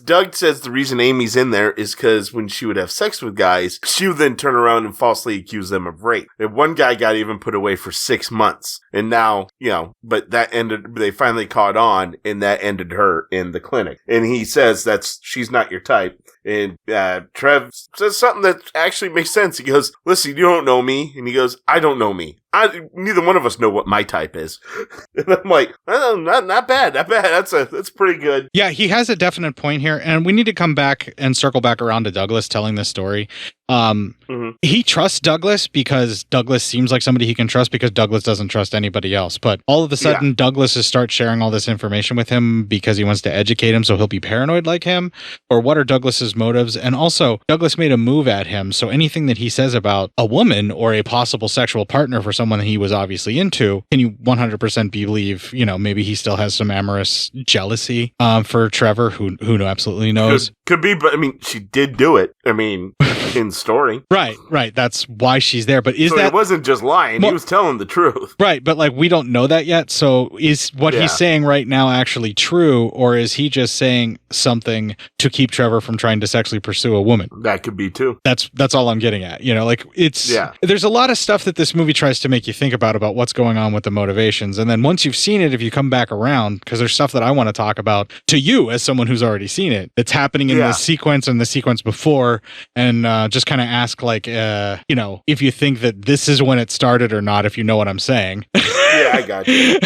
Doug says the reason Amy's in there is because when she would have sex with guys, she would then turn around and falsely accuse them of rape. And one guy got even put away for 6 months. And now, but that ended, they finally caught on, and that ended her in the clinic. And he says she's not your type. And Trev says something that actually makes sense. He goes, listen, you don't know me. And he goes, I don't know me. Neither one of us know what my type is. And I'm like, oh, not bad. That's pretty good. Yeah, he has a definite point here. And we need to come back and circle back around to Douglas telling this story. He trusts Douglas because Douglas seems like somebody he can trust because Douglas doesn't trust anybody else. But all of a sudden, Douglas starts sharing all this information with him because he wants to educate him so he'll be paranoid like him. Or what are Douglas's motives? And also, Douglas made a move at him. So anything that he says about a woman or a possible sexual partner for someone that he was obviously into, can you 100% believe, maybe he still has some amorous jealousy for Trevor, who absolutely knows. Could be, but I mean, she did do it. I mean, in story. Right. That's why she's there. But is that... It wasn't just lying. He was telling the truth. Right, but we don't know that yet. So is what he's saying right now actually true, or is he just saying something to keep Trevor from trying to sexually pursue a woman? That could be too. That's all I'm getting at. There's a lot of stuff that this movie tries to make you think about what's going on with the motivations. And then once you've seen it, if you come back around, because there's stuff that I want to talk about to you as someone who's already seen it, that's happening in the sequence and the sequence before, and just kind of ask if you think that this is when it started or not, if you know what I'm saying. Yeah, I got you.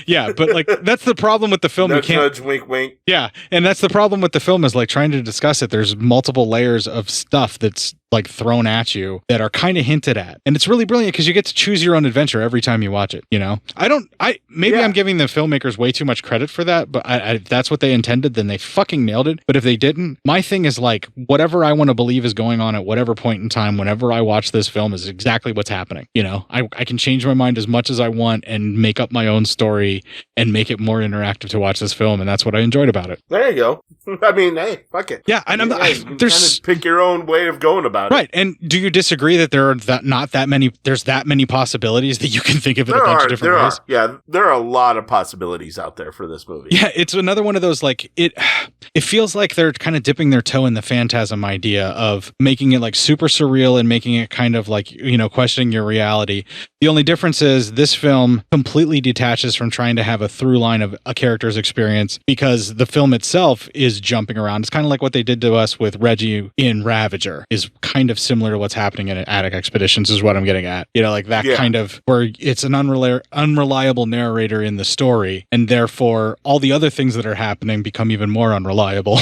Yeah, but that's the problem with the film. Nudge, nudge, wink, wink. Yeah, and that's the problem with the film is trying to discuss it. There's multiple layers of stuff that's thrown at you that are kind of hinted at, and it's really brilliant because you get to choose your own adventure every time you watch it. I'm giving the filmmakers way too much credit for that, but if that's what they intended, then they fucking nailed it. But if they didn't, my thing is whatever I want to believe is going on at whatever point in time, whenever I watch this film, is exactly what's happening. I can change my mind as much as I want and make up my own story and make it more interactive to watch this film, and that's what I enjoyed about it. There you go. I mean, hey, fuck it. Yeah, and there's pick your own way of going about it. Right, and do you disagree that there are there's that many possibilities that you can think of in a bunch of different ways? Yeah, there are a lot of possibilities out there for this movie. Yeah, it's another one of those it feels like they're kind of dipping their toe in the phantasm idea of making it super surreal and making it kind of questioning your reality. The only difference is this film completely detaches from trying to have a through line of a character's experience because the film itself is jumping around. It's kind of like what they did to us with Reggie in Ravager is kind of similar to what's happening in Attic Expeditions is what I'm getting at. Kind of where it's an unreliable narrator in the story, and therefore all the other things that are happening become even more unreliable.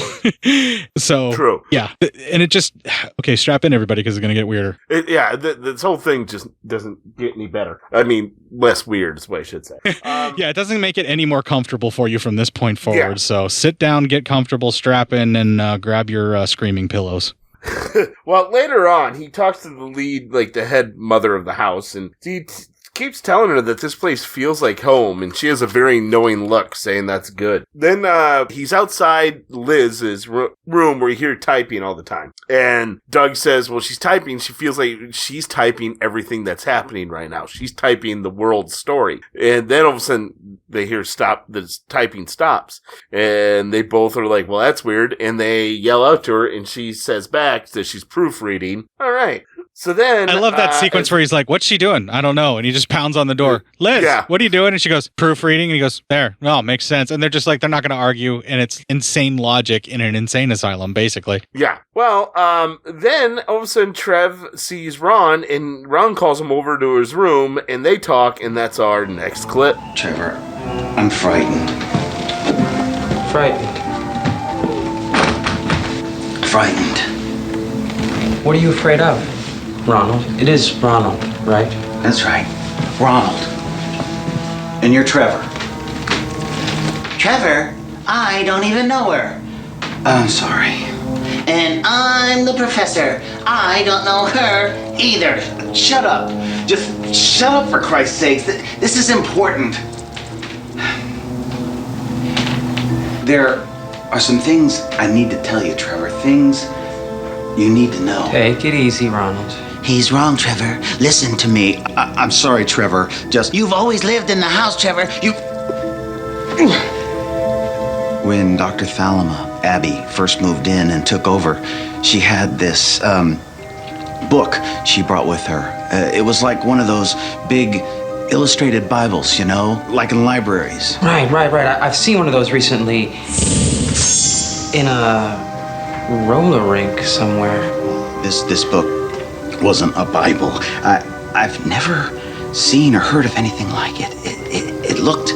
So true. Yeah. And it just, okay, strap in everybody because it's going to get weirder. This whole thing just doesn't get any better. I mean, less weird is what I should say. Yeah, it doesn't make it any more comfortable for you from this point forward. Yeah. So sit down, get comfortable, strap in, and grab your screaming pillows. Well, later on, he talks to the lead, the head mother of the house, and he keeps telling her that this place feels like home, and she has a very knowing look, saying that's good. Then he's outside Liz's room where you hear typing all the time. And Doug says, well, she's typing. She feels like she's typing everything that's happening right now. She's typing the world's story. And then all of a sudden, they hear the typing stops. And they both are like, well, that's weird. And they yell out to her, and she says back that she's proofreading. All right. So then... I love that sequence where he's like, what's she doing? I don't know. And he just pounds on the door. Liz, what are you doing? And she goes, proofreading. And he goes, there. Well, makes sense. And they're just they're not going to argue. And it's insane logic in an insane asylum, basically. Yeah. Well, then all of a sudden Trev sees Ron, and Ron calls him over to his room, and they talk, and that's our next clip. Trevor, I'm frightened. Frightened? Frightened. What are you afraid of? Ronald. It is Ronald, right? That's right. Ronald. And you're Trevor. Trevor? I don't even know her. I'm sorry. And I'm the professor. I don't know her either. Shut up. Just shut up, for Christ's sakes. This is important. There are some things I need to tell you, Trevor. Things you need to know. Take it easy, Ronald. He's wrong, Trevor. Listen to me. I'm sorry, Trevor. You've always lived in the house, Trevor. When Dr. Thalama, Abby, first moved in and took over, she had this book she brought with her. It was like one of those big illustrated Bibles, you know, like in libraries. Right. I've seen one of those recently in a roller rink somewhere. This book wasn't a Bible. I've never seen or heard of anything like it. It looked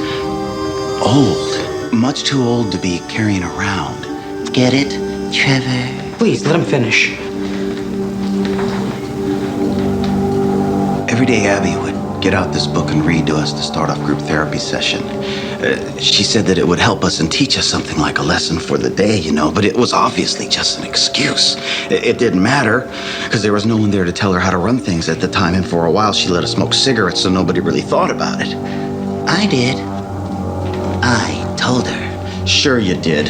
old, much too old to be carrying around. Get it, Trevor? Please, let him finish. Every day Abby would get out this book and read to us to start off group therapy session. She said that it would help us and teach us something like a lesson for the day, you know, but it was obviously just an excuse. It didn't matter, because there was no one there to tell her how to run things at the time, and for a while she let us smoke cigarettes so nobody really thought about it. I did. I told her. Sure you did.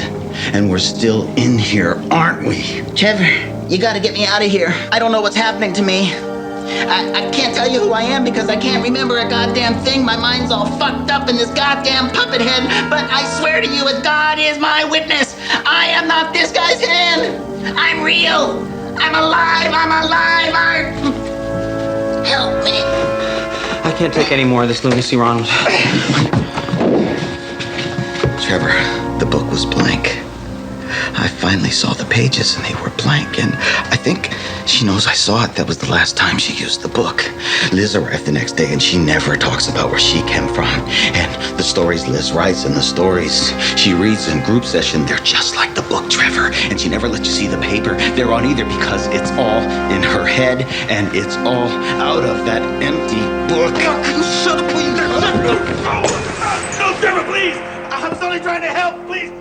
And we're still in here, aren't we? Trevor, you gotta get me out of here. I don't know what's happening to me. I can't tell you who I am because I can't remember a goddamn thing. My mind's all fucked up in this goddamn puppet head. But I swear to you, as God is my witness, I am not this guy's hand. I'm real. I'm alive. Help me. I can't take any more of this lunacy, Ronald. Trevor, the book was blank. I finally saw the pages and they were blank, and I think she knows I saw it. That was the last time she used the book. Liz arrived the next day and she never talks about where she came from. And the stories Liz writes and the stories she reads in group session, they're just like the book, Trevor. And she never lets you see the paper they're on either, because it's all in her head and it's all out of that empty book. Shut up, please. No, Trevor, please. I'm only trying to help, please.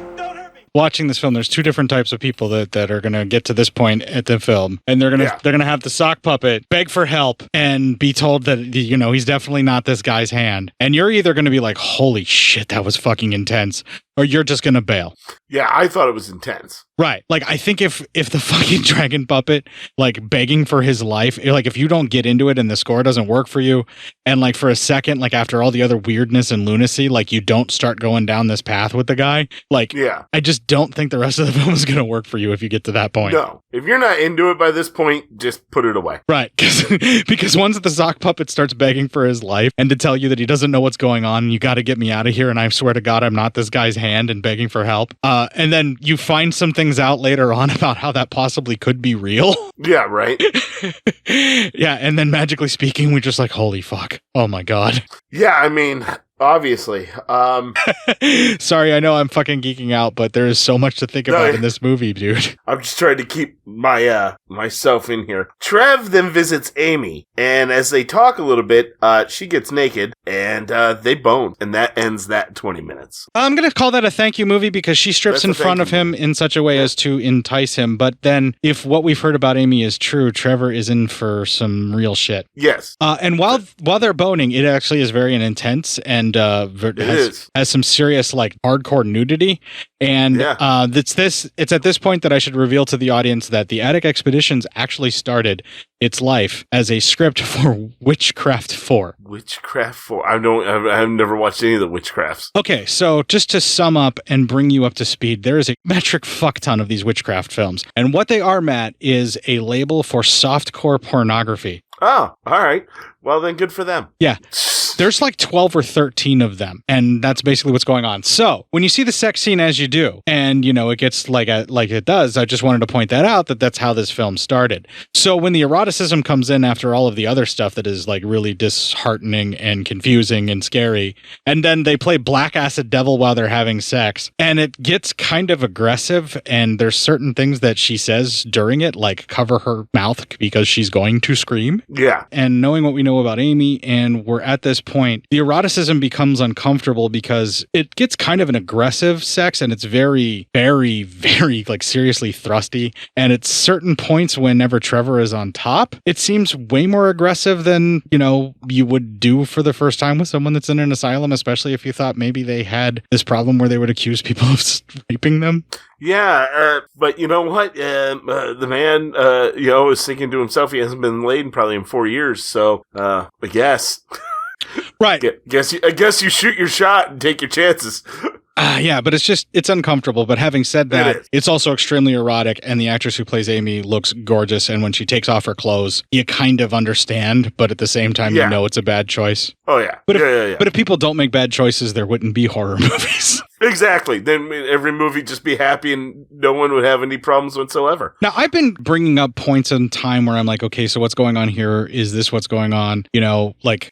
Watching this film, there's two different types of people that are going to get to this point at the film, and they're going to have the sock puppet beg for help and be told that, you know, he's definitely not this guy's hand, and you're either going to be like, holy shit, that was fucking intense, or you're just going to bail. Yeah, I thought it was intense. Right. Like, I think if the fucking dragon puppet, like, begging for his life, like, if you don't get into it and the score doesn't work for you, and, like, for a second, like, after all the other weirdness and lunacy, like, you don't start going down this path with the guy, like, yeah. I just don't think the rest of the film is going to work for you if you get to that point. No. If you're not into it by this point, just put it away. Right. Because once the sock puppet starts begging for his life and to tell you that he doesn't know what's going on, you got to get me out of here, and I swear to God, I'm not this guy's hand, and begging for help. And then you find some things out later on about how that possibly could be real. Yeah, right. Yeah, and then magically speaking, we're just like, holy fuck. Oh my God. Yeah, I mean, obviously. Sorry, I know I'm fucking geeking out, but there is so much to think about in this movie, dude. I'm just trying to keep my myself in here. Trev then visits Amy, and as they talk a little bit, she gets naked, and they bone, and that ends that 20 minutes. I'm going to call that a thank you movie because she strips in front of him in such a way as to entice him, but then if what we've heard about Amy is true, Trevor is in for some real shit. Yes. And while they're boning, it actually is very intense and has some serious, like, hardcore nudity. And it's at this point that I should reveal to the audience that the Attic Expeditions actually started its life as a script for Witchcraft 4. Witchcraft 4. I've never watched any of the Witchcrafts. Okay, so just to sum up and bring you up to speed, there is a metric fuck ton of these witchcraft films. And what they are, Matt, is a label for softcore pornography. Oh, all right. Well, then good for them. Yeah. There's like 12 or 13 of them, and that's basically what's going on. So when you see the sex scene as you do, and, you know, it gets like it does, I just wanted to point that out, that's how this film started. So when the eroticism comes in after all of the other stuff that is, like, really disheartening and confusing and scary, and then they play Black Acid Devil while they're having sex, and it gets kind of aggressive, and there's certain things that she says during it, like cover her mouth because she's going to scream. Yeah. And knowing what we know about Amy, and we're at this point, the eroticism becomes uncomfortable because it gets kind of an aggressive sex, and it's very, very, very like seriously thrusty. And at certain points, whenever Trevor is on top, it seems way more aggressive than, you know, you would do for the first time with someone that's in an asylum, especially if you thought maybe they had this problem where they would accuse people of raping them. Yeah, but you know what? The man, is thinking to himself he hasn't been laid probably in 4 years. So, I guess. Right. I guess you shoot your shot and take your chances. Yeah, but it's uncomfortable. But having said that, it's also extremely erotic, and the actress who plays Amy looks gorgeous. And when she takes off her clothes, you kind of understand, but at the same time, you know it's a bad choice. Oh, yeah. But if people don't make bad choices, there wouldn't be horror movies. Exactly. Then every movie just be happy and no one would have any problems whatsoever. Now, I've been bringing up points in time where I'm like, okay, so what's going on here? Is this what's going on? You know, like,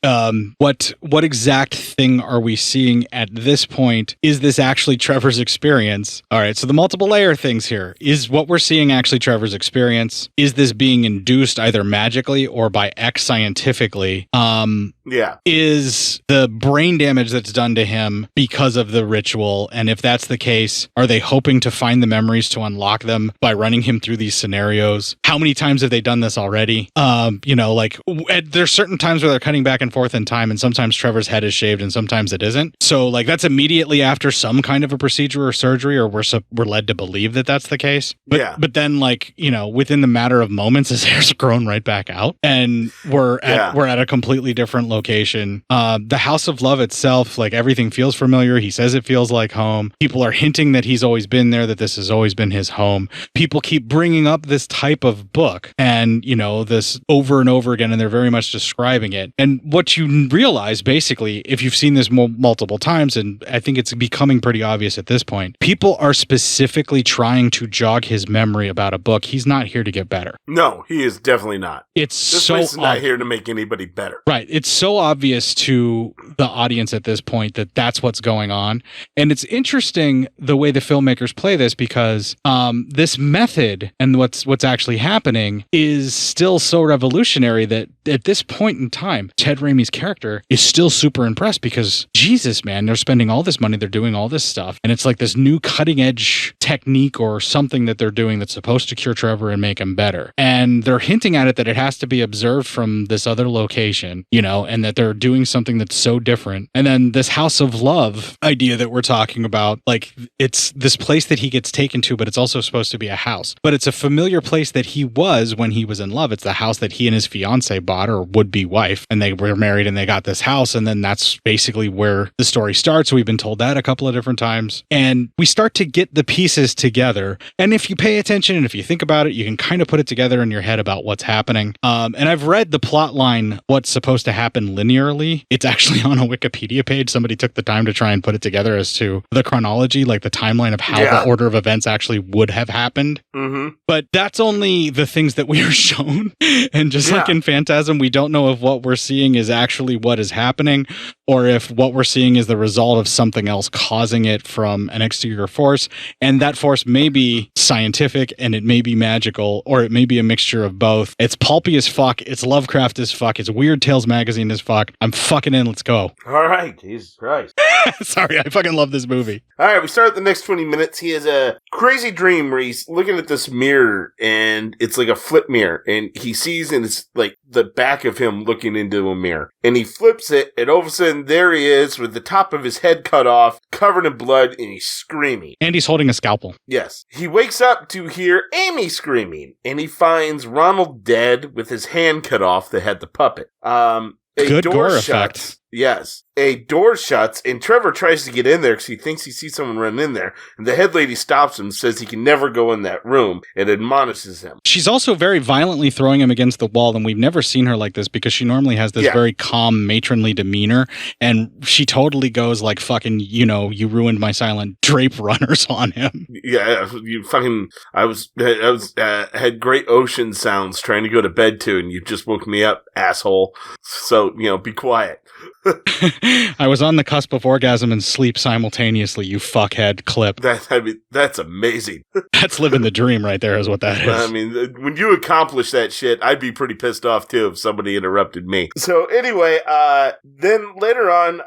what exact thing are we seeing at this point? Is this actually Trevor's experience? All right, so the multiple layer things here. Is what we're seeing actually Trevor's experience? Is this being induced either magically or by X scientifically? Is the brain damage that's done to him because of the ritual? And if that's the case, are they hoping to find the memories to unlock them by running him through these scenarios? How many times have they done this already? There's certain times where they're cutting back and forth in time, and sometimes Trevor's head is shaved and sometimes it isn't. So like that's immediately after some kind of a procedure or surgery, or we're led to believe that that's the case. But then like, you know, within the matter of moments, his hair's grown right back out, and we're at a completely different location. The House of Love itself, like everything feels familiar. He says it feels like home. People are hinting that he's always been there, that this has always been his home. People keep bringing up this type of book and, you know, this over and over again, and they're very much describing it. And what you realize, basically, if you've seen this multiple times, and I think it's becoming pretty obvious at this point, people are specifically trying to jog his memory about a book. He's not here to get better. No, he is definitely not. This place is not here to make anybody better. Right. It's so obvious to the audience at this point that that's what's going on. And it's interesting the way the filmmakers play this, because this method and what's actually happening is still so revolutionary that at this point in time, Ted Raimi's character is still super impressed because, Jesus, man, they're spending all this money, they're doing all this stuff, and it's like this new cutting edge technique or something that they're doing that's supposed to cure Trevor and make him better. And they're hinting at it that it has to be observed from this other location, you know, and that they're doing something that's so different. And then this House of Love idea that we're talking about, like, it's this place that he gets taken to, but it's also supposed to be a house. But it's a familiar place that he was when he was in love. It's the house that he and his fiance bought, or would-be wife, and they were married and they got this house. And then that's basically where the story starts. We've been told that a couple of different times. And we start to get the pieces together. And if you pay attention and if you think about it, you can kind of put it together in your head about what's happening. And I've read the plot line, what's supposed to happen linearly. It's actually on a Wikipedia page. Somebody took the time to try and put it together as to the chronology, like the timeline of how the order of events actually would have happened. Mm-hmm. But that's only the things that we are shown. And just like in Phantasm, we don't know if what we're seeing is actually what is happening, or if what we're seeing is the result of something else causing it from an exterior force. And that force may be scientific, and it may be magical, or it may be a mixture of both. It's pulpy as fuck. It's Lovecraft as fuck. It's Weird Tales magazine as fuck. I'm fucking in. Let's go. All right. Jesus Christ. Sorry, I fucking love this movie. All right, we start the next 20 minutes. He has a crazy dream where he's looking at this mirror, and it's like a flip mirror, and he sees, and it's like the back of him looking into a mirror. And he flips it, and all of a sudden, there he is with the top of his head cut off, covered in blood, and he's screaming. And he's holding a scalpel. Yes. He wakes up to hear Amy screaming, and he finds Ronald dead with his hand cut off that had the puppet. Good gore effect. Yes. A door shuts, and Trevor tries to get in there because he thinks he sees someone run in there. And the head lady stops him, says he can never go in that room, and admonishes him. She's also very violently throwing him against the wall, and we've never seen her like this because she normally has this very calm, matronly demeanor. And she totally goes like fucking, you know, you ruined my silent drape runners on him. Yeah, you fucking, I had great ocean sounds trying to go to bed to, and you just woke me up, asshole. So, you know, be quiet. I was on the cusp of orgasm and sleep simultaneously, you fuckhead clip. That's amazing. That's living the dream right there is what that is. I mean, when you accomplish that shit, I'd be pretty pissed off too if somebody interrupted me. So anyway, then later on,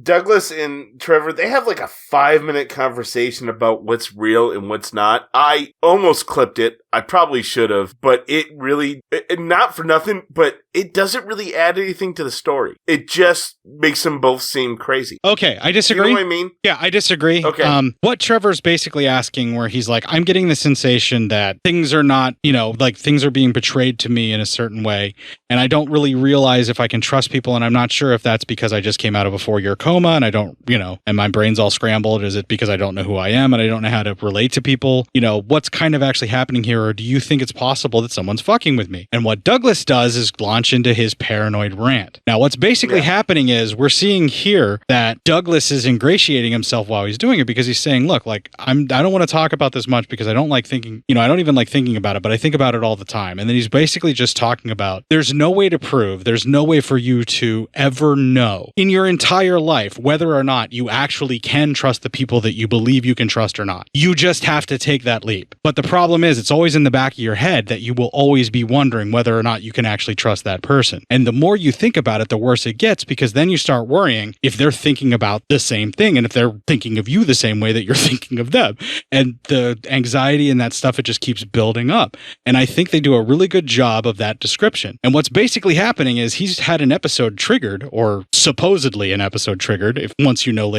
Douglas and Trevor, they have like a 5-minute conversation about what's real and what's not. I almost clipped it. I probably should have, but it really, not for nothing, but it doesn't really add anything to the story. It just makes them both seem crazy. Okay, I disagree. You know what I mean? Yeah, I disagree. Okay. What Trevor's basically asking, where he's like, I'm getting the sensation that things are not, like things are being betrayed to me in a certain way, and I don't really realize if I can trust people, and I'm not sure if that's because I just came out of a 4-year coma, and I don't, and my brain's all scrambled. Is it because I don't know who I am, and I don't know how to relate to people? What's kind of actually happening here, or do you think it's possible that someone's fucking with me? And what Douglas does is launch into his paranoid rant. Now, what's basically happening is we're seeing here that Douglas is ingratiating himself while he's doing it, because he's saying, look, like, I don't want to talk about this much because I don't like thinking, I don't even like thinking about it, but I think about it all the time. And then he's basically just talking about there's no way to prove, there's no way for you to ever know in your entire life whether or not you actually can trust the people that you believe you can trust or not. You just have to take that leap. But the problem is, it's always in the back of your head that you will always be wondering whether or not you can actually trust that person. And the more you think about it, the worse it gets, because then you start worrying if they're thinking about the same thing and if they're thinking of you the same way that you're thinking of them. And the anxiety and that stuff, it just keeps building up. And I think they do a really good job of that description. And what's basically happening is he's had an episode triggered, or supposedly an episode triggered, if once you know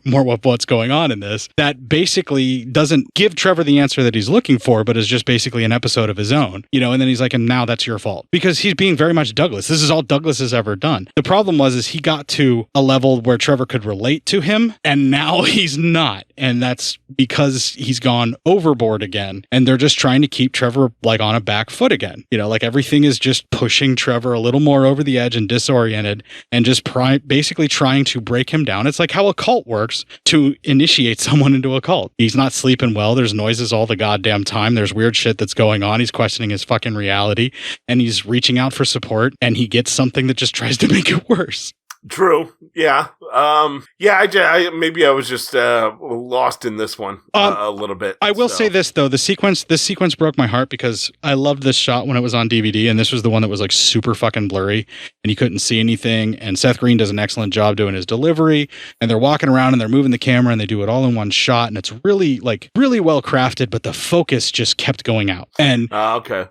more of what's going on in this, that basically doesn't give Trevor the answer that he's looking for, but is just basically an episode of his own, and then he's like, and now that's your fault, because he's being very much Douglas. This is all Douglas has ever done. The problem is he got to a level where Trevor could relate to him, and now he's not. And that's because he's gone overboard again, and they're just trying to keep Trevor like on a back foot again. Like everything is just pushing Trevor a little more over the edge and disoriented, and just basically trying to break him down. It's like how a cult works to initiate someone into a cult. He's not sleeping well. There's noises all the goddamn time. There's weird shit that's going on. He's questioning his fucking reality, and he's reaching out for support, and he gets something that just tries to make it worse. True. Yeah. Maybe I was just lost in this one a little bit. I will say this though, this sequence broke my heart because I loved this shot when it was on DVD, and this was the one that was like super fucking blurry and you couldn't see anything. And Seth Green does an excellent job doing his delivery, and they're walking around and they're moving the camera and they do it all in one shot, and it's really well crafted, but the focus just kept going out. And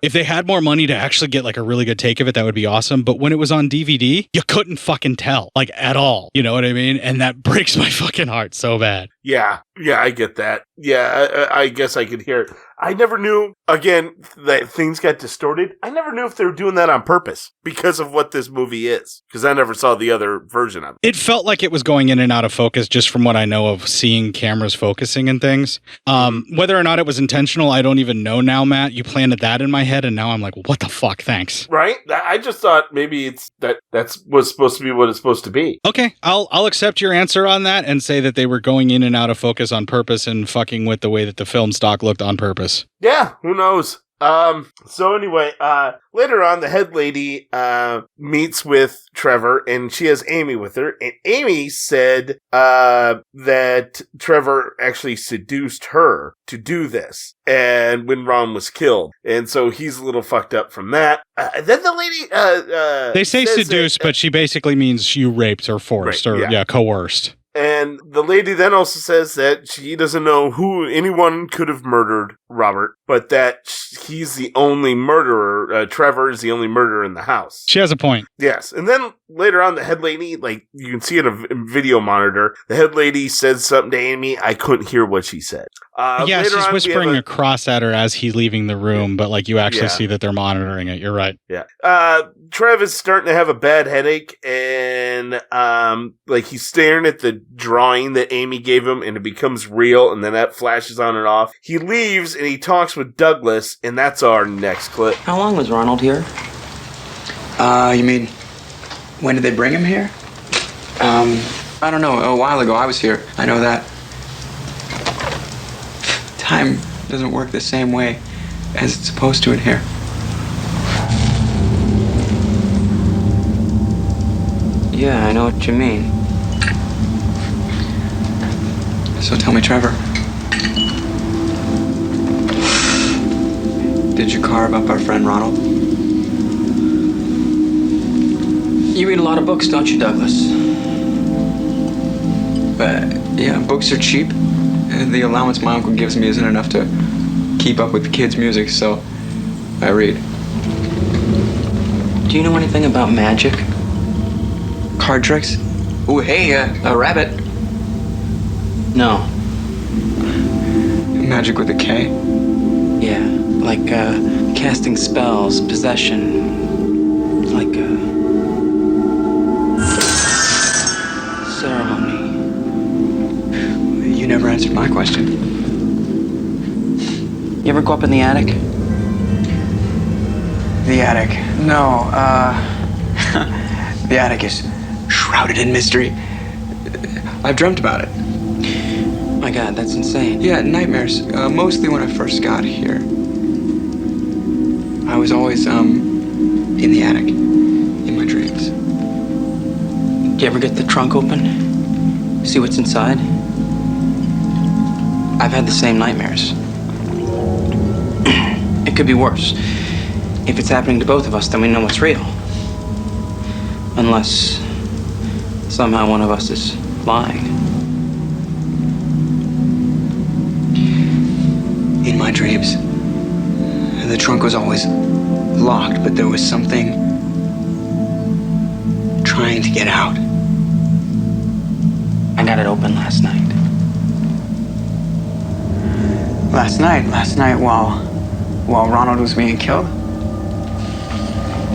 if they had more money to actually get like a really good take of it, that would be awesome. But when it was on DVD, you couldn't fucking tell. Like at all. You know what I mean? And that breaks my fucking heart so bad. Yeah, I get that. Yeah, I guess I could hear it. I never knew, again, that things got distorted. I never knew if they were doing that on purpose because of what this movie is, because I never saw the other version of it. It felt like it was going in and out of focus just from what I know of seeing cameras focusing and things. Whether or not it was intentional, I don't even know now, Matt. You planted that in my head, and now I'm like, what the fuck? Thanks. Right? I just thought maybe that's what's supposed to be what it's supposed to be. Okay, I'll accept your answer on that and say that they were going in and out of focus on purpose and fucking with the way that the film stock looked on purpose. Yeah, who knows? So anyway, later on, the head lady, meets with Trevor, and she has Amy with her, and Amy said, that Trevor actually seduced her to do this, and when Ron was killed, and so he's a little fucked up from that. Then the lady, they say seduced, but she basically means you raped or forced coerced. And the lady then also says that she doesn't know who anyone could have murdered Robert, but that he's the only murderer. Trevor is the only murderer in the house. She has a point. Yes. And then later on, the head lady, like you can see in a video monitor, the head lady says something to Amy. I couldn't hear what she said. Yeah, she's whispering across at her as he's leaving the room, but like you actually see that they're monitoring it. You're right. Yeah. Trev is starting to have a bad headache, and like he's staring at the drawing that Amy gave him, and it becomes real, and then that flashes on and off. He leaves and he talks with Douglas, and that's our next clip. How long was Ronald here? You mean, when did they bring him here? I don't know. A while ago, I was here. I know that. Time doesn't work the same way as it's supposed to in here. Yeah, I know what you mean. So tell me, Trevor. Did you carve up our friend Ronald? You read a lot of books, don't you, Douglas? But, yeah, books are cheap. And the allowance my uncle gives me isn't enough to keep up with the kids' music, so I read. Do you know anything about magic? Card tricks? Ooh, hey, a rabbit. No. Magic with a K? Yeah, like casting spells, possession, like a ceremony. You never answered my question. You ever go up in the attic? The attic? No, the attic is shrouded in mystery. I've dreamt about it. My God, that's insane. Yeah, nightmares. Mostly when I first got here. I was always, in the attic. In my dreams. Do you ever get the trunk open? See what's inside? I've had the same nightmares. It could be worse. If it's happening to both of us, then we know it's real. Unless somehow one of us is lying. In my dreams, the trunk was always locked, but there was something trying to get out. I got it open last night. Last night while Ronald was being killed?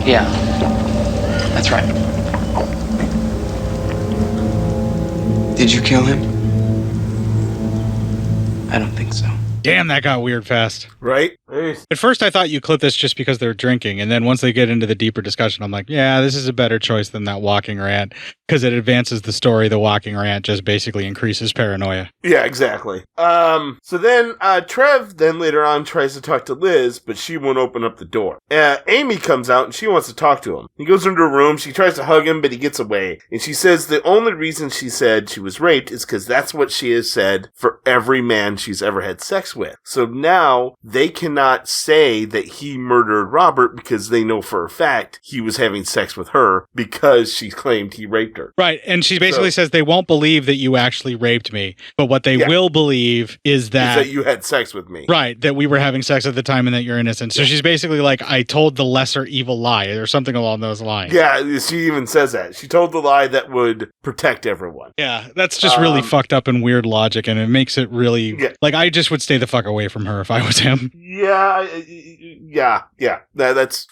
Yeah, that's right. Did you kill him? I don't think so. Damn, that got weird fast. Right? At first, I thought you clipped this just because they're drinking, and then once they get into the deeper discussion, I'm like, yeah, this is a better choice than that walking rant, because it advances the story. The walking rant just basically increases paranoia. Yeah, exactly. So then Trev then later on tries to talk to Liz, but she won't open up the door. Amy comes out and she wants to talk to him. He goes into her room, she tries to hug him, but he gets away. And she says the only reason she said she was raped is because that's what she has said for every man she's ever had sex with. So now they cannot say that he murdered Robert because they know for a fact he was having sex with her because she claimed he raped her. Right. And she basically says they won't believe that you actually raped me, but what they will believe is that you had sex with me. Right. That we were having sex at the time and that you're innocent. So she's basically like, I told the lesser evil lie or something along those lines. Yeah, she even says that. She told the lie that would protect everyone. Yeah, that's just really fucked up and weird logic, and it makes it really like I just would stay the fuck away from her if I was him. Yeah. That's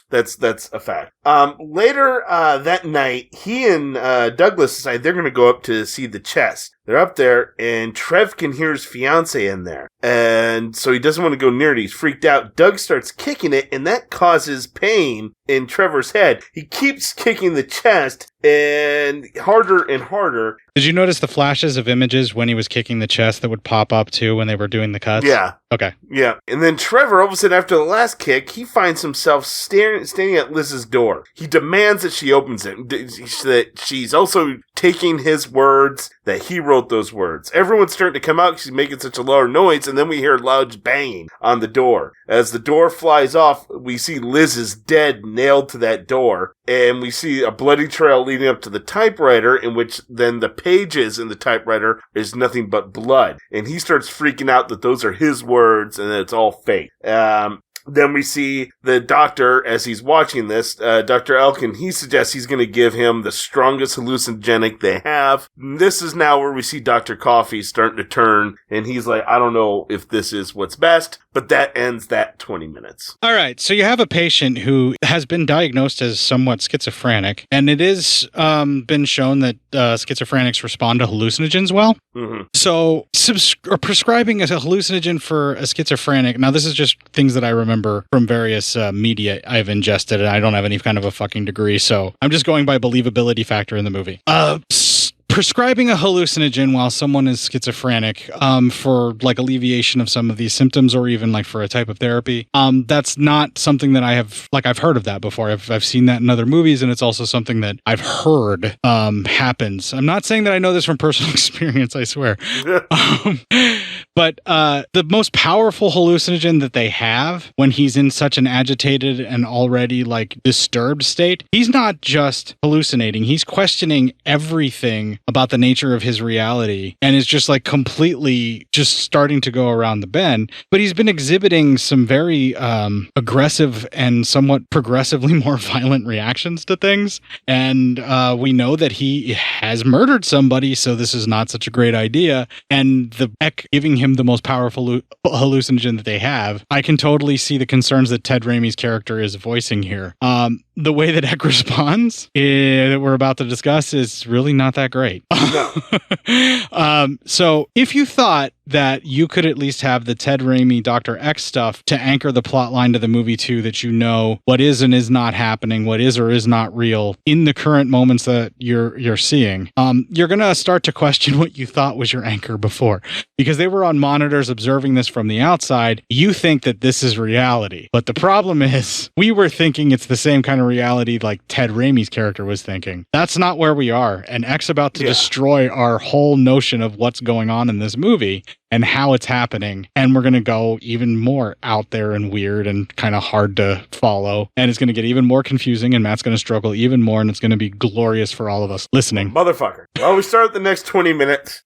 a fact. Later that night, he and Douglas decide they're going to go up to see the chest. They're up there, and Trev can hear his fiance in there. And so he doesn't want to go near it. He's freaked out. Doug starts kicking it, and that causes pain in Trevor's head. He keeps kicking the chest, and harder. Did you notice the flashes of images when he was kicking the chest that would pop up, too, when they were doing the cuts? Yeah. Okay. Yeah. And then Trevor, all of a sudden, after the last kick, he finds himself standing at Liz's door. He demands that she opens it, that she's also taking his words, that he wrote those words. Everyone's starting to come out because she's making such a loud noise, and then we hear loud banging on the door. As the door flies off, we see Liz's dead nailed to that door, and we see a bloody trail leading up to the typewriter, in which then the pages in the typewriter is nothing but blood. And he starts freaking out that those are his words and that it's all fake. Then we see the doctor, as he's watching this, Dr. Elkin, he suggests he's going to give him the strongest hallucinogenic they have. And this is now where we see Dr. Coffee starting to turn, and he's like, I don't know if this is what's best, but that ends that 20 minutes. All right, so you have a patient who has been diagnosed as somewhat schizophrenic, and it is been shown that schizophrenics respond to hallucinogens well. Mm-hmm. So prescribing a hallucinogen for a schizophrenic, now this is just things that I remember from various media I've ingested, and I don't have any kind of a fucking degree, so I'm just going by believability factor in the movie. prescribing a hallucinogen while someone is schizophrenic for like alleviation of some of these symptoms, or even like for a type of therapy, that's not something that I've heard of that before. I've seen that in other movies, and it's also something that I've heard happens. I'm not saying that I know this from personal experience, I swear. But the most powerful hallucinogen that they have when he's in such an agitated and already like disturbed state, he's not just hallucinating, he's questioning everything about the nature of his reality and is just like completely just starting to go around the bend. But he's been exhibiting some very aggressive and somewhat progressively more violent reactions to things. And we know that he has murdered somebody, so this is not such a great idea. And the Eck giving him the most powerful hallucinogen that they have, I can totally see the concerns that Ted Raimi's character is voicing here. The way that Eck responds that we're about to discuss is really not that great. So if you thought that you could at least have the Ted Raimi Dr. X stuff to anchor the plot line to the movie too, that you know what is and is not happening, what is or is not real in the current moments that you're seeing, you're going to start to question what you thought was your anchor before, because they were on monitors observing this from the outside. You think that this is reality, but the problem is we were thinking it's the same kind of reality like Ted Raimi's character was thinking. That's not where we are, and X about to destroy our whole notion of what's going on in this movie and how it's happening. And we're going to go even more out there and weird and kind of hard to follow. And it's going to get even more confusing, and Matt's going to struggle even more, and it's going to be glorious for all of us listening. Motherfucker. Well, we start the next 20 minutes.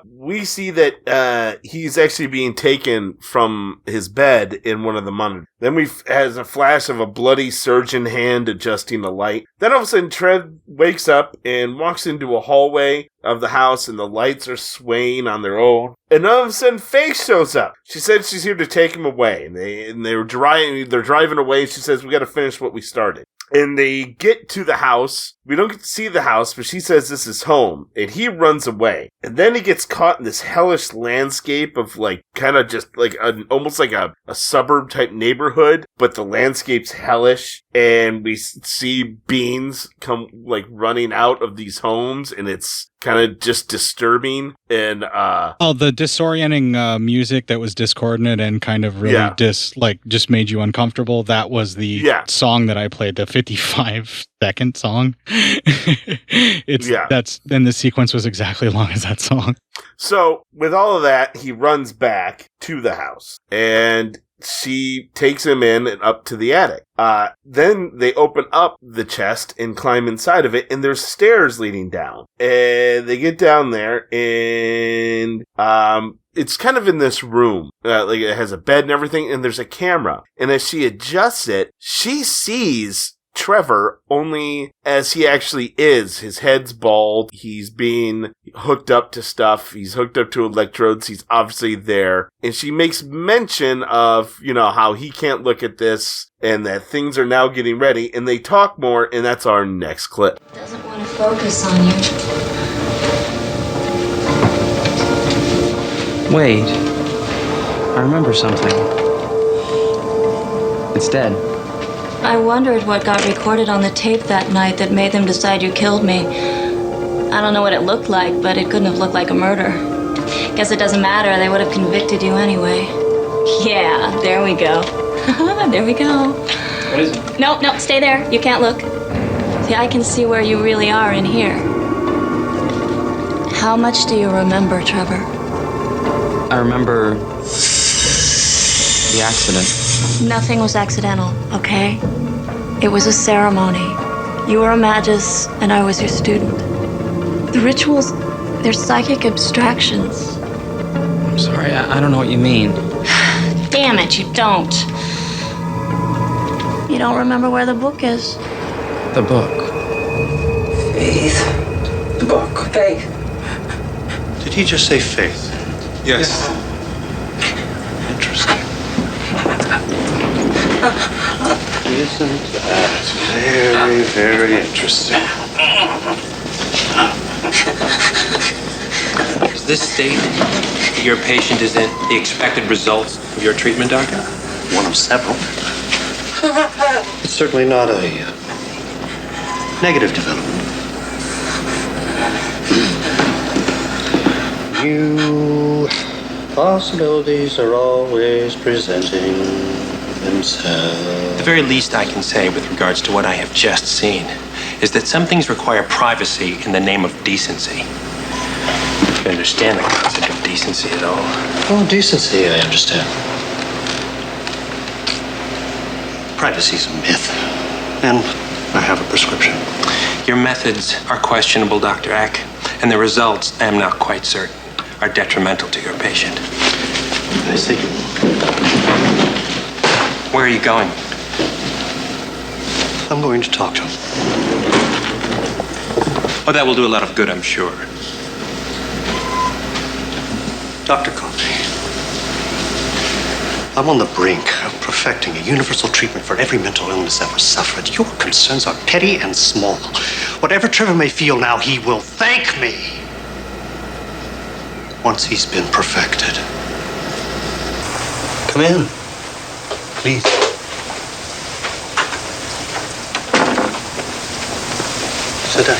We see that he's actually being taken from his bed in one of the monitors. Then has a flash of a bloody surgeon hand adjusting the light. Then all of a sudden, Trev wakes up and walks into a hallway of the house, and the lights are swaying on their own. And all of a sudden, Faye shows up. She said she's here to take him away, and they're driving away. She says, "We got to finish what we started." And they get to the house. We don't get to see the house, but she says this is home. And he runs away. And then he gets caught in this hellish landscape of like, kind of just like almost like a suburb type neighborhood. But the landscape's hellish. And we see beings come like running out of these homes. And it's kind of just disturbing. And the disorienting music that was discordant and kind of really just made you uncomfortable. That was the song that I played, the 55-second song. Then the sequence was exactly as long as that song. So with all of that, he runs back to the house, and she takes him in and up to the attic. Then they open up the chest and climb inside of it, and there's stairs leading down. And they get down there, and it's kind of in this room. Like it has a bed and everything, and there's a camera. And as she adjusts it, she sees Trevor only as he actually is. His head's bald. He's being hooked up to stuff. He's hooked up to electrodes. He's obviously there. And she makes mention of, how he can't look at this and that things are now getting ready. And they talk more, and that's our next clip. Doesn't want to focus on you. Wait. I remember something. It's dead. I wondered what got recorded on the tape that night that made them decide you killed me. I don't know what it looked like, but it couldn't have looked like a murder. Guess it doesn't matter. They would have convicted you anyway. Yeah, there we go. There we go. What is it? No, stay there. You can't look. See, I can see where you really are in here. How much do you remember, Trevor? I remember the accident. Nothing was accidental, okay? It was a ceremony. You were a magus, and I was your student. The rituals, they're psychic abstractions. I'm sorry, I don't know what you mean. Damn it, you don't. You don't remember where the book is? The book. Faith. The book. Faith. Did he just say faith? Yes. Interesting. Isn't that very, very interesting? Does this state that your patient is in the expected results of your treatment, doctor? One of several. It's certainly not a negative development. new possibilities are always presenting themselves. The very least I can say with regards to what I have just seen is that some things require privacy in the name of decency. If you understand the concept of decency at all. Oh, decency, I understand. Privacy's a myth. And I have a prescription. Your methods are questionable, Dr. Eck, and the results, I am not quite certain, are detrimental to your patient. I see. Where are you going? I'm going to talk to him. Oh, that will do a lot of good, I'm sure. Dr. Conte, I'm on the brink of perfecting a universal treatment for every mental illness ever suffered. Your concerns are petty and small. Whatever Trevor may feel now, he will thank me once he's been perfected. Come in, please. Sit down.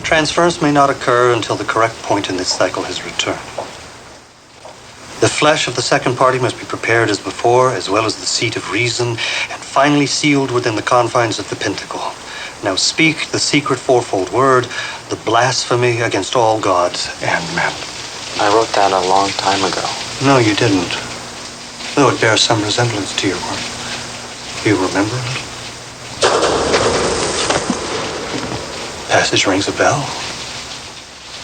Transference may not occur until the correct point in this cycle has returned. The flesh of the second party must be prepared as before, as well as the seat of reason, and finally sealed within the confines of the pentacle. Now speak the secret fourfold word, the blasphemy against all gods and men. I wrote that a long time ago. No, you didn't. Though it bears some resemblance to your work. You remember it? Passage rings a bell.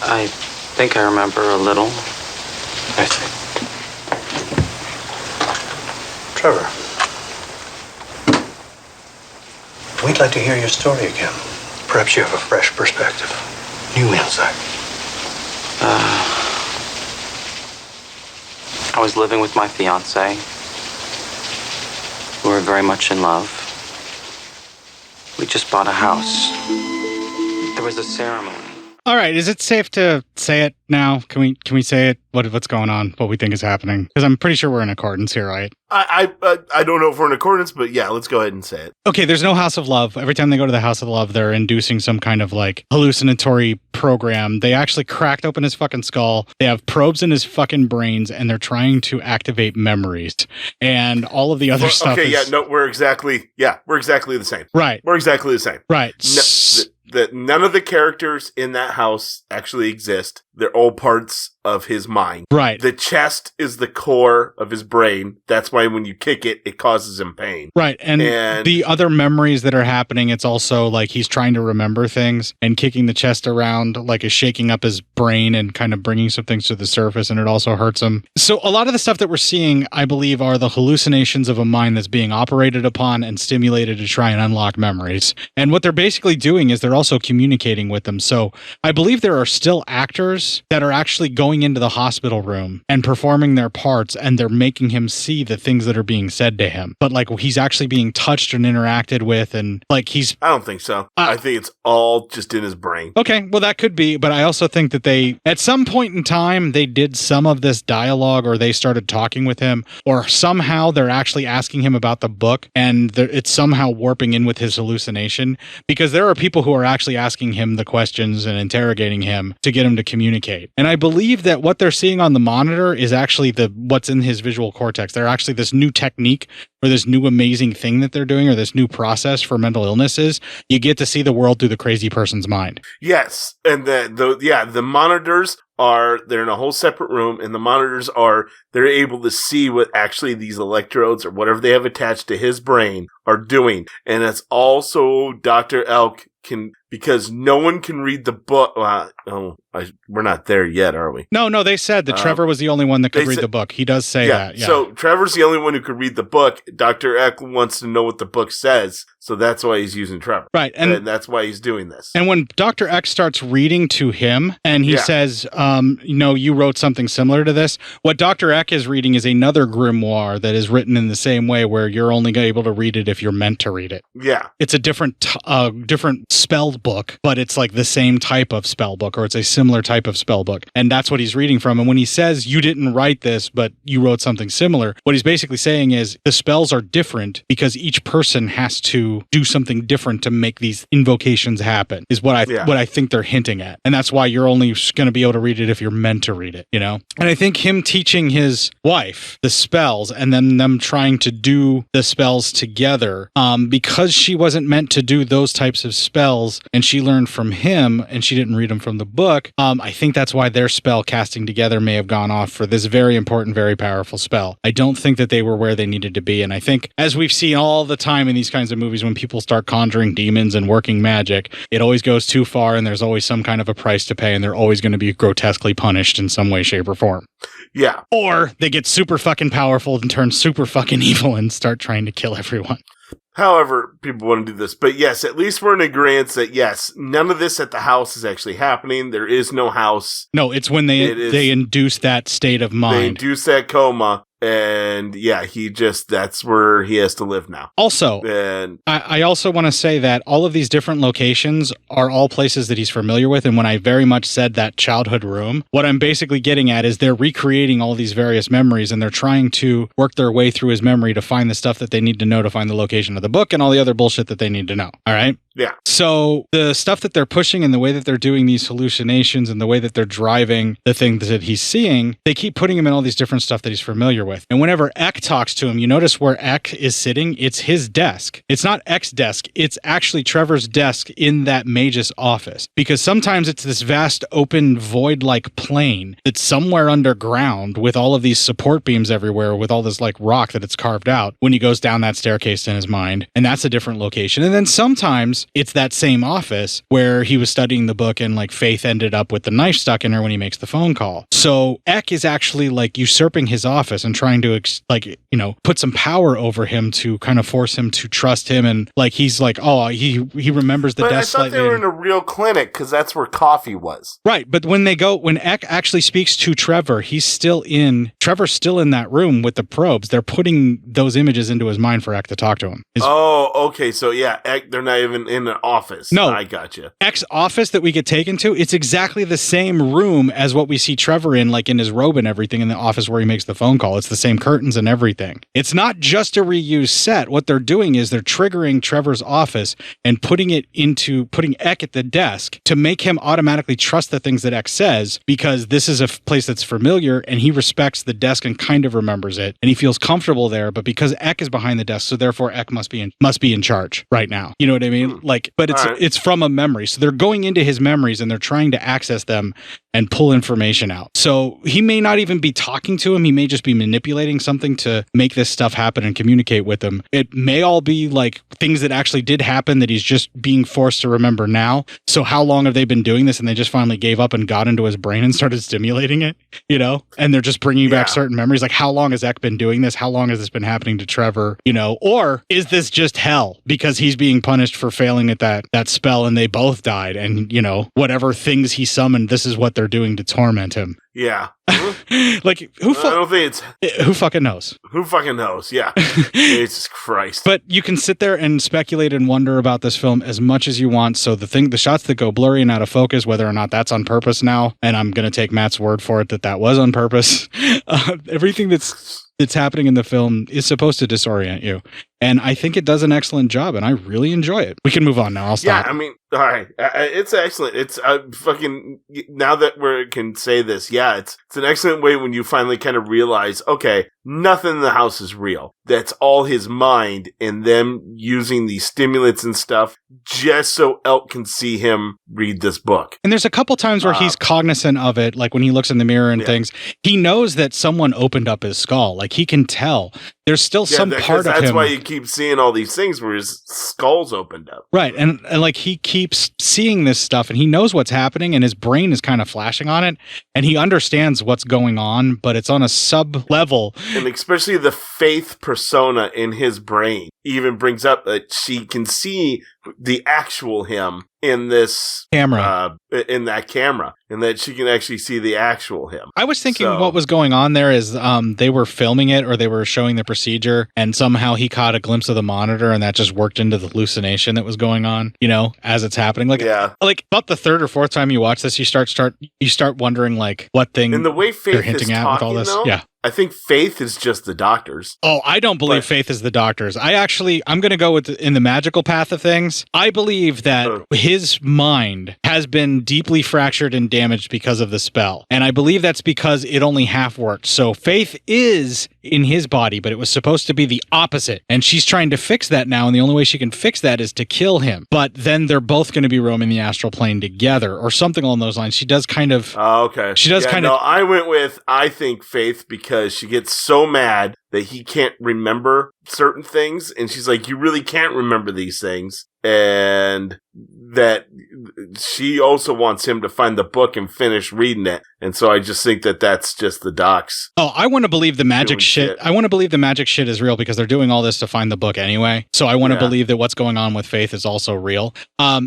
I think I remember a little. I see. Trevor, we'd like to hear your story again. Perhaps you have a fresh perspective, new insight. I was living with my fiancée. We were very much in love. We just bought a house. There was a ceremony. All right, is it safe to say it now? Can we say it? What's going on? What we think is happening? Because I'm pretty sure we're in accordance here, right? I don't know if we're in accordance, but yeah, let's go ahead and say it. Okay, there's no House of Love. Every time they go to the House of Love, they're inducing some kind of like hallucinatory program. They actually cracked open his fucking skull. They have probes in his fucking brains, and they're trying to activate memories and all of the other stuff. Okay, we're exactly the same. Right. We're exactly the same. Right. None of the characters in that house actually exist. They're all parts of his mind. Right. The chest is the core of his brain. That's why when you kick it, it causes him pain. Right. And the other memories that are happening, it's also like he's trying to remember things, and kicking the chest around like is shaking up his brain and kind of bringing some things to the surface, and it also hurts him. So a lot of the stuff that we're seeing, I believe, are the hallucinations of a mind that's being operated upon and stimulated to try and unlock memories. And what they're basically doing is they're also communicating with them. So I believe there are still actors that are actually going into the hospital room and performing their parts, and they're making him see the things that are being said to him. But like he's actually being touched and interacted with, and like I don't think so. I think it's all just in his brain. Okay, well that could be, but I also think that they, at some point in time, they did some of this dialogue, or they started talking with him, or somehow they're actually asking him about the book, and it's somehow warping in with his hallucination, because there are people who are actually asking him the questions and interrogating him to get him to communicate. And I believe that what they're seeing on the monitor is actually what's in his visual cortex. They're actually this new technique, or this new amazing thing that they're doing, or this new process for mental illnesses. You get to see the world through the crazy person's mind. Yes. And the monitors they're in a whole separate room, and the monitors they're able to see what actually these electrodes or whatever they have attached to his brain are doing. And it's also Dr. Elk because no one can read the book. We're not there yet, are we? No, they said that Trevor was the only one that could read the book. He does say that. Yeah. So Trevor's the only one who could read the book. Dr. Eck wants to know what the book says, so that's why he's using Trevor. Right. And that's why he's doing this. And when Dr. Eck starts reading to him, and he says, you wrote something similar to this, what Dr. Eck is reading is another grimoire that is written in the same way, where you're only able to read it if you're meant to read it. Yeah. It's a different spelled book, but it's like the same type of spell book, or it's a similar type of spell book. And that's what he's reading from. And when he says you didn't write this, but you wrote something similar, what he's basically saying is the spells are different because each person has to do something different to make these invocations happen, is what I think they're hinting at. And that's why you're only going to be able to read it if you're meant to read it, you know? And I think him teaching his wife the spells and then them trying to do the spells together, because she wasn't meant to do those types of spells and she learned from him and she didn't read them from the book, I think that's why their spell casting together may have gone off for this very important, very powerful spell. I don't think that they were where they needed to be. And I think, as we've seen all the time in these kinds of movies, when people start conjuring demons and working magic, it always goes too far and there's always some kind of a price to pay and they're always going to be grotesquely punished in some way, shape, or form. Yeah. Or they get super fucking powerful and turn super fucking evil and start trying to kill everyone. However people want to do this. But yes, at least we're in agreement that yes, none of this at the house is actually happening. There is no house. No, it's when they induce that state of mind. They induce that coma. And yeah, that's where he has to live now. Also, and I also want to say that all of these different locations are all places that he's familiar with. And when I very much said that childhood room, what I'm basically getting at is they're recreating all these various memories and they're trying to work their way through his memory to find the stuff that they need to know to find the location of the book and all the other bullshit that they need to know. All right? Yeah. So the stuff that they're pushing and the way that they're doing these hallucinations and the way that they're driving the things that he's seeing, they keep putting him in all these different stuff that he's familiar with. And whenever Eck talks to him, you notice where Eck is sitting, it's his desk. It's not Eck's desk. It's actually Trevor's desk in that mage's office. Because sometimes it's this vast open void-like plane that's somewhere underground with all of these support beams everywhere with all this like rock that it's carved out when he goes down that staircase in his mind. And that's a different location. And then sometimes it's that same office where he was studying the book and like Faith ended up with the knife stuck in her when he makes the phone call. So Eck is actually like usurping his office and trying to put some power over him to kind of force him to trust him. And like, he's like, oh, he remembers the desk. But I thought they were in a real clinic because that's where coffee was. Right. But when Eck actually speaks to Trevor, Trevor's still in that room with the probes. They're putting those images into his mind for Eck to talk to him. Okay. So yeah, Eck, they're not even in an office. No. I gotcha. Eck's office that we get taken to, it's exactly the same room as what we see Trevor in, like in his robe and everything in the office where he makes the phone call. It's the same curtains and everything. It's not just a reused set. What they're doing is they're triggering Trevor's office and putting Eck at the desk to make him automatically trust the things that Eck says, because this is a place that's familiar and he respects the desk and kind of remembers it and he feels comfortable there. But because Eck is behind the desk, so therefore Eck must be in charge right now. You know what I mean? But it's from a memory. So they're going into his memories and they're trying to access them and pull information out. So he may not even be talking to him. He may just be manipulating something to make this stuff happen and communicate with him. It may all be like things that actually did happen that he's just being forced to remember now. So how long have they been doing this? And they just finally gave up and got into his brain and started stimulating it, you know? And they're just bringing back certain memories. Like, how long has Eck been doing this? How long has this been happening to Trevor? You know, or is this just hell because he's being punished for failing at that spell and they both died? And, you know, whatever things he summoned, this is what they're doing to torment him. Yeah. Like, who fucking knows? Who fucking knows? Yeah. Jesus Christ. But you can sit there and speculate and wonder about this film as much as you want. So the shots that go blurry and out of focus, whether or not that's on purpose now, and I'm going to take Matt's word for it that was on purpose. Everything that's happening in the film is supposed to disorient you. And I think it does an excellent job, and I really enjoy it. We can move on now. I'll stop. Yeah, I mean, all right. It's excellent. It's fucking, now that we can say this, yeah, it's an excellent way when you finally kind of realize, okay, nothing in the house is real. That's all his mind and them using these stimulants and stuff just so Elk can see him read this book. And there's a couple times where he's cognizant of it, like when he looks in the mirror and things. He knows that someone opened up his skull. Like, he can tell. There's still some part of him. That's why you keep seeing all these things where his skull's opened up. Right. And like, he keeps seeing this stuff and he knows what's happening and his brain is kind of flashing on it and he understands what's going on, but it's on a sub level. And especially the Faith persona in his brain even brings up that she can see the actual him in this camera, in that camera, and that she can actually see the actual him. I was thinking what was going on there is they were filming it or they were showing the procedure, and somehow he caught a glimpse of the monitor, and that just worked into the hallucination that was going on, as it's happening. Like about the third or fourth time you watch this, you start wondering like what thing and the way Faith they're hinting is at talking, with all this. though, Yeah. I think Faith is just the doctors. Oh, I don't believe Faith is the doctors. I'm going to go with in the magical path of things. I believe that his mind has been deeply fractured and damaged because of the spell. And I believe that's because it only half worked. So Faith is in his body, but it was supposed to be the opposite. And she's trying to fix that now. And the only way she can fix that is to kill him. But then they're both going to be roaming the astral plane together or something along those lines. She does kind of... Oh, okay. She does kind of... No, I went with, I think, Faith, because she gets so mad that he can't remember certain things. And she's like, you really can't remember these things. And that she also wants him to find the book and finish reading it. And so I just think that that's just the docs. Oh, I want to believe the magic shit. I want to believe the magic shit is real because they're doing all this to find the book anyway. So I want to believe that what's going on with Faith is also real.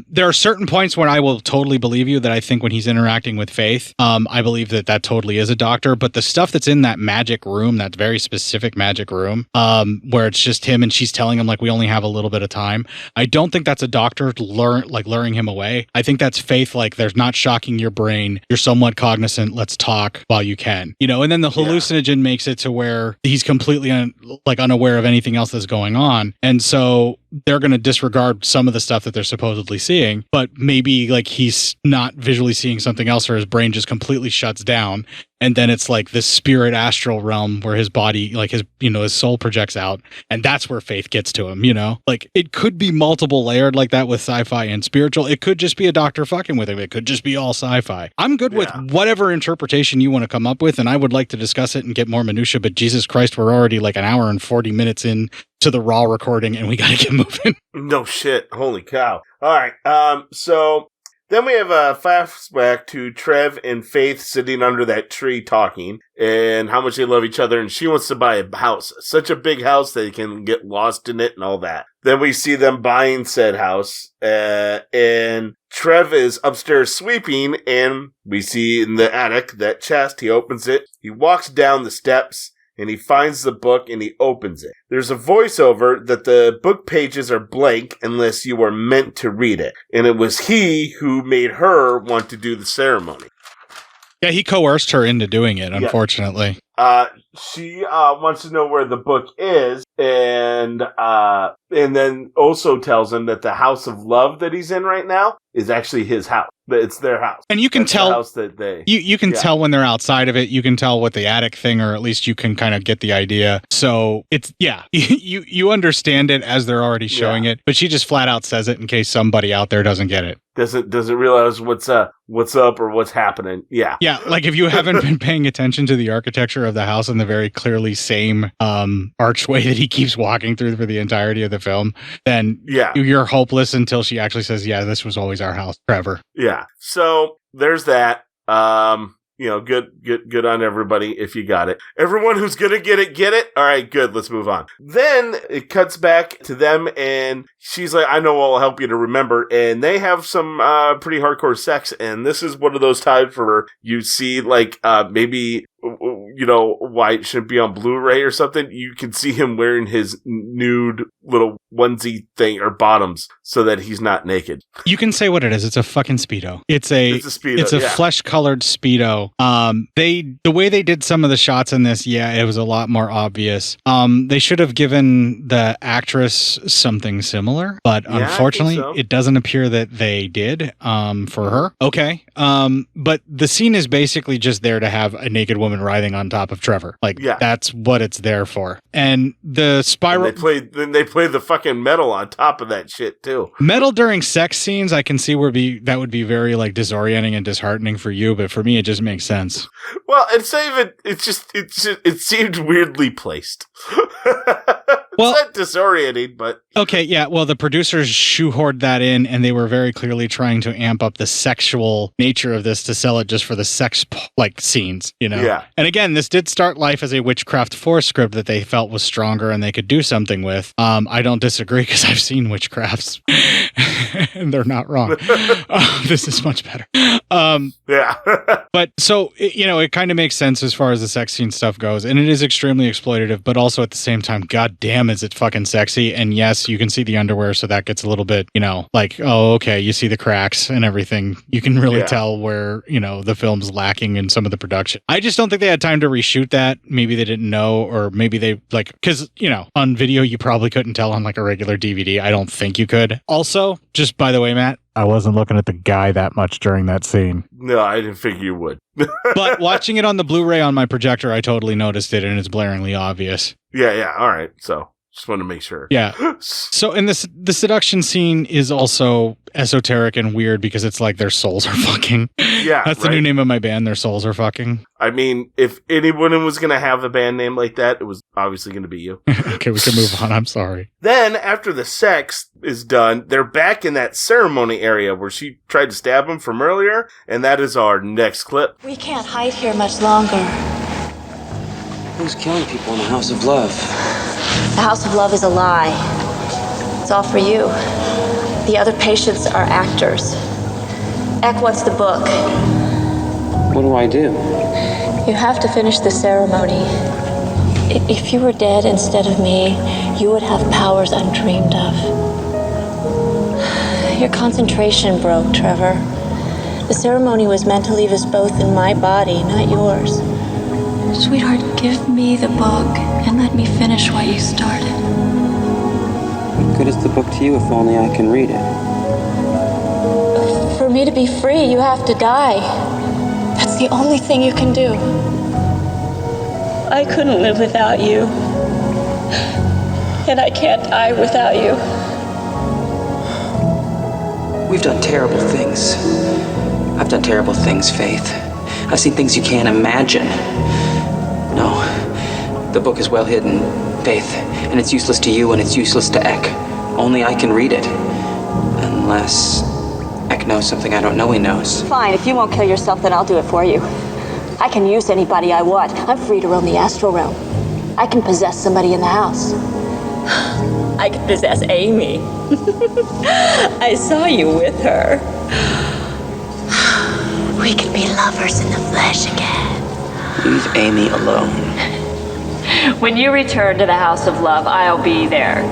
There are certain points where I will totally believe you that I think when he's interacting with Faith, I believe that totally is a doctor. But the stuff that's in that magic room, that very specific magic room, where it's just him and she's telling him like we only have a little bit of time. I don't think that's a doctor luring him away. I think that's Faith, like there's not shocking your brain. You're somewhat cognizant. Let's talk while you can, and then the hallucinogen makes it to where he's completely unaware of anything else that's going on. And so they're going to disregard some of the stuff that they're supposedly seeing, but maybe like he's not visually seeing something else or his brain just completely shuts down. And then it's like this spirit astral realm where his body, like his soul projects out. And that's where Faith gets to him, like it could be multiple layered like that with sci-fi and spiritual. It could just be a doctor fucking with him. It could just be all sci-fi. I'm good with whatever interpretation you want to come up with. And I would like to discuss it and get more minutia, but Jesus Christ, we're already like an hour and 40 minutes in to the raw recording and we got to get moving. No shit. Holy cow. All right. So then we have a flashback to Trev and Faith sitting under that tree talking and how much they love each other. And she wants to buy a house, such a big house they can get lost in it and all that. Then we see them buying said house and Trev is upstairs sweeping and we see in the attic that chest. He opens it. He walks down the steps. And he finds the book and he opens it. There's a voiceover that the book pages are blank unless you are meant to read it. And it was he who made her want to do the ceremony. Yeah, he coerced her into doing it, unfortunately. She wants to know where the book is and then also tells him that the house of love that he's in right now is actually his house. But it's their house. And you can tell the house that they you can tell when they're outside of it. You can tell what the attic thing, or at least you can kind of get the idea. So it's you understand it as they're already showing it, but she just flat out says it in case somebody out there doesn't get it. Doesn't realize what's up or what's happening. Yeah. Yeah, like if you haven't been paying attention to the architecture of the house and the very clearly same archway that he keeps walking through for the entirety of the film, then you're hopeless until she actually says, yeah, this was always our house, Trevor. Yeah. So there's that. Good on everybody if you got it. Everyone who's gonna get it. All right, good. Let's move on. Then it cuts back to them, and she's like, "I know I'll help you to remember." And they have some pretty hardcore sex, and this is one of those times where you see like maybe why it shouldn't be on Blu-ray or something. You can see him wearing his nude little onesie thing or bottoms so that he's not naked. You can say what it is. It's a fucking Speedo. It's a Speedo. It's a flesh-colored Speedo. The way they did some of the shots in this, it was a lot more obvious. They should have given the actress something similar, but unfortunately, it doesn't appear that they did for her. Okay. But the scene is basically just there to have a naked woman writhing on top of Trevor. That's what it's there for. And the spiral... And they played the fucking metal on top of that shit, too. Metal during sex scenes, I can see that would be very, disorienting and disheartening for you, but for me, it just makes sense. Well, it's not even... It seemed weirdly placed. not disorienting, but okay, yeah. Well, the producers shoehorned that in, and they were very clearly trying to amp up the sexual nature of this to sell it just for the sex scenes, you know. Yeah. And again, this did start life as a Witchcraft 4 script that they felt was stronger and they could do something with. I don't disagree because I've seen Witchcrafts, and they're not wrong. This is much better. Yeah. But so it kind of makes sense as far as the sex scene stuff goes, and it is extremely exploitative, but also at the same time, god damn, is it fucking sexy. And yes, you can see the underwear, so that gets a little bit, like, oh, okay, you see the cracks and everything. You can really tell where, the film's lacking in some of the production. I just don't think they had time to reshoot that. Maybe they didn't know, or maybe they because, on video, you probably couldn't tell on like a regular DVD. I don't think you could. Also, just by the way, Matt, I wasn't looking at the guy that much during that scene. No, I didn't figure you would. But watching it on the Blu-ray on my projector, I totally noticed it, and it's blaringly obvious. Yeah. All right. So just want to make sure. Yeah. So in this, the seduction scene is also esoteric and weird because it's like their souls are fucking. Yeah. That's the new name of my band. Their souls are fucking. I mean, if anyone was going to have a band name like that, it was obviously going to be you. Okay, we can move on. I'm sorry. Then, after the sex is done, they're back in that ceremony area where she tried to stab him from earlier, and that is our next clip. We can't hide here much longer. Who's killing people in the House of Love? The House of Love is a lie. It's all for you. The other patients are actors. Eck wants the book. What do I do? You have to finish the ceremony. If you were dead instead of me, you would have powers undreamed of. Your concentration broke, Trevor. The ceremony was meant to leave us both in my body, not yours. Sweetheart, give me the book and let me finish what you started. What good is the book to you if only I can read it? For me to be free, you have to die. That's the only thing you can do. I couldn't live without you. And I can't die without you. We've done terrible things. I've done terrible things, Faith. I've seen things you can't imagine. No, the book is well hidden, Faith, and it's useless to you and it's useless to Eck. Only I can read it. Unless Eck knows something I don't know he knows. Fine, if you won't kill yourself, then I'll do it for you. I can use anybody I want. I'm free to roam the astral realm. I can possess somebody in the house. I can possess Amy. I saw you with her. We can be lovers in the flesh again. Leave Amy alone. When you return to the House of Love, I'll be there,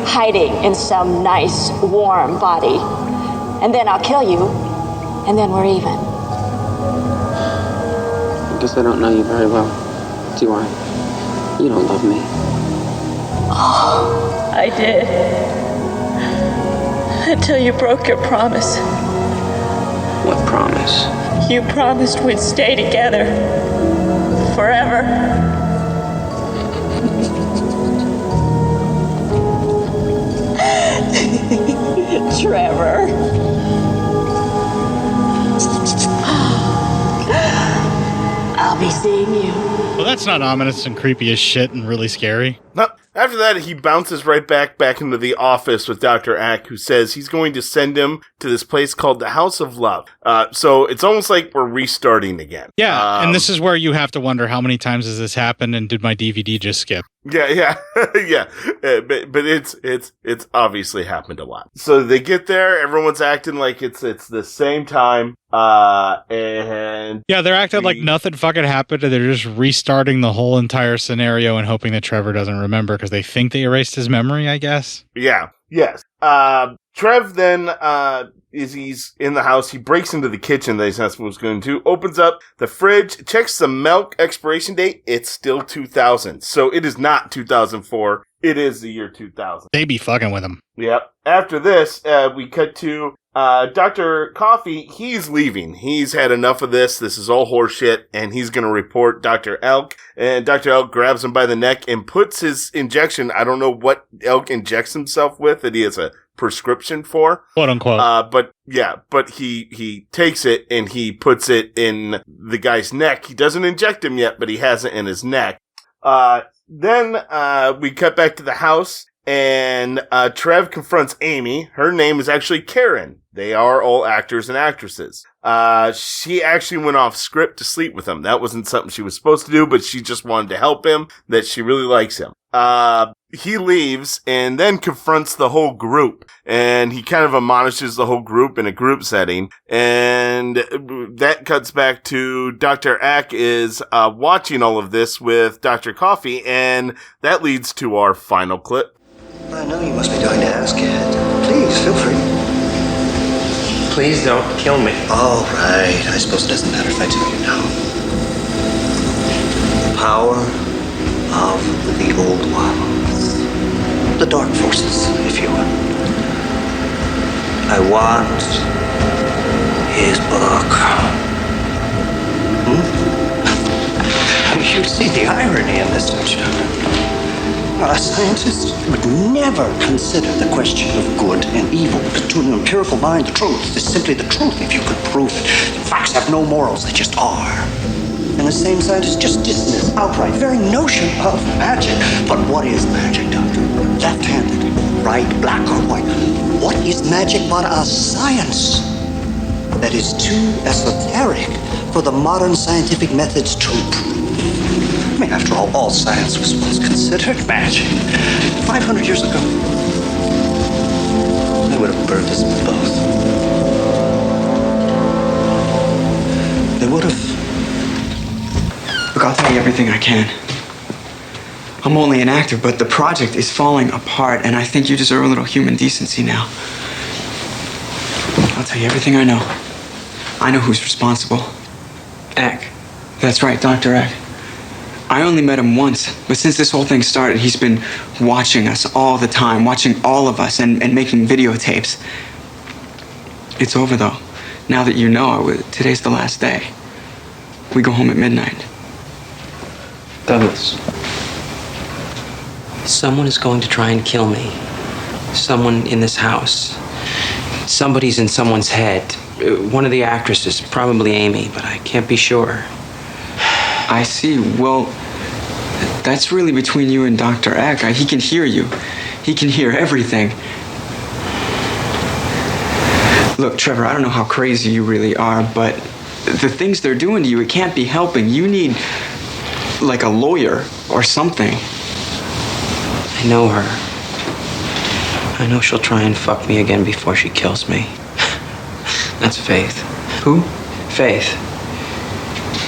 hiding in some nice, warm body. And then I'll kill you, and then we're even. I guess I don't know you very well, do I? You don't love me. Oh, I did. Until you broke your promise. What promise? You promised we'd stay together. Forever. Trevor. I'll be seeing you. Well, that's not ominous and creepy as shit and really scary. No. After that, he bounces right back into the office with Dr. Ack, who says he's going to send him to this place called the House of Love. So it's almost like we're restarting again. Yeah, and this is where you have to wonder how many times has this happened, and did my DVD just skip? Yeah, yeah. But it's obviously happened a lot. So they get there, everyone's acting like it's the same time, and yeah, they're acting like nothing fucking happened, and they're just restarting the whole entire scenario and hoping that Trevor doesn't remember because they think they erased his memory, I guess. Yeah, yes. Trev then, he's in the house, he breaks into the kitchen that he's not supposed to go into, opens up the fridge, checks the milk expiration date, it's still 2000. So it is not 2004, it is the year 2000. They be fucking with him. Yep. After this, we cut to Dr. Coffee. He's leaving. He's had enough of this. This is all horseshit, and he's going to report Dr. Elk. And Dr. Elk grabs him by the neck and puts his injection. I don't know what Elk injects himself with that he has a prescription for, quote unquote. But he takes it and he puts it in the guy's neck. He doesn't inject him yet, but he has it in his neck. Then we cut back to the house, and Trev confronts Amy. Her name is actually Karen. They are all actors and actresses. She actually went off script to sleep with him. That wasn't something she was supposed to do, but she just wanted to help him, that she really likes him. He leaves and then confronts the whole group, and he kind of admonishes the whole group in a group setting. And that cuts back to Dr. Ack is watching all of this with Dr. Coffee, and that leads to our final clip. I know you must be dying to ask it. Please, feel free. Please don't kill me. All right. I suppose it doesn't matter if I tell you now. The power of the old ones. The dark forces, if you will. I want his book. You see the irony in this, don't you? A scientist would never consider the question of good and evil. To an empirical mind, the truth is simply the truth if you could prove it. Facts have no morals, they just are. And the same scientist just dismisses outright the very notion of magic. But what is magic, Doctor? Left-handed, right, black or white? What is magic but a science that is too esoteric for the modern scientific methods to prove? I mean, after all science was once considered magic. 500 years ago, they would have burned us both. They would have. Look, I'll tell you everything I can. I'm only an actor, but the project is falling apart, and I think you deserve a little human decency now. I'll tell you everything I know. I know who's responsible. Eck. That's right, Dr. Eck. I only met him once, but since this whole thing started, he's been watching us all the time, watching all of us and making videotapes. It's over, though. Now that you know, today's the last day. We go home at midnight. Douglas, someone is going to try and kill me. Someone in this house. Somebody's in someone's head. One of the actresses, probably Amy, but I can't be sure. I see. Well, that's really between you and Dr. Eck. He can hear you. He can hear everything. Look, Trevor, I don't know how crazy you really are, but the things they're doing to you, it can't be helping. You need, like, a lawyer or something. I know her. I know she'll try and fuck me again before she kills me. That's Faith. Who? Faith.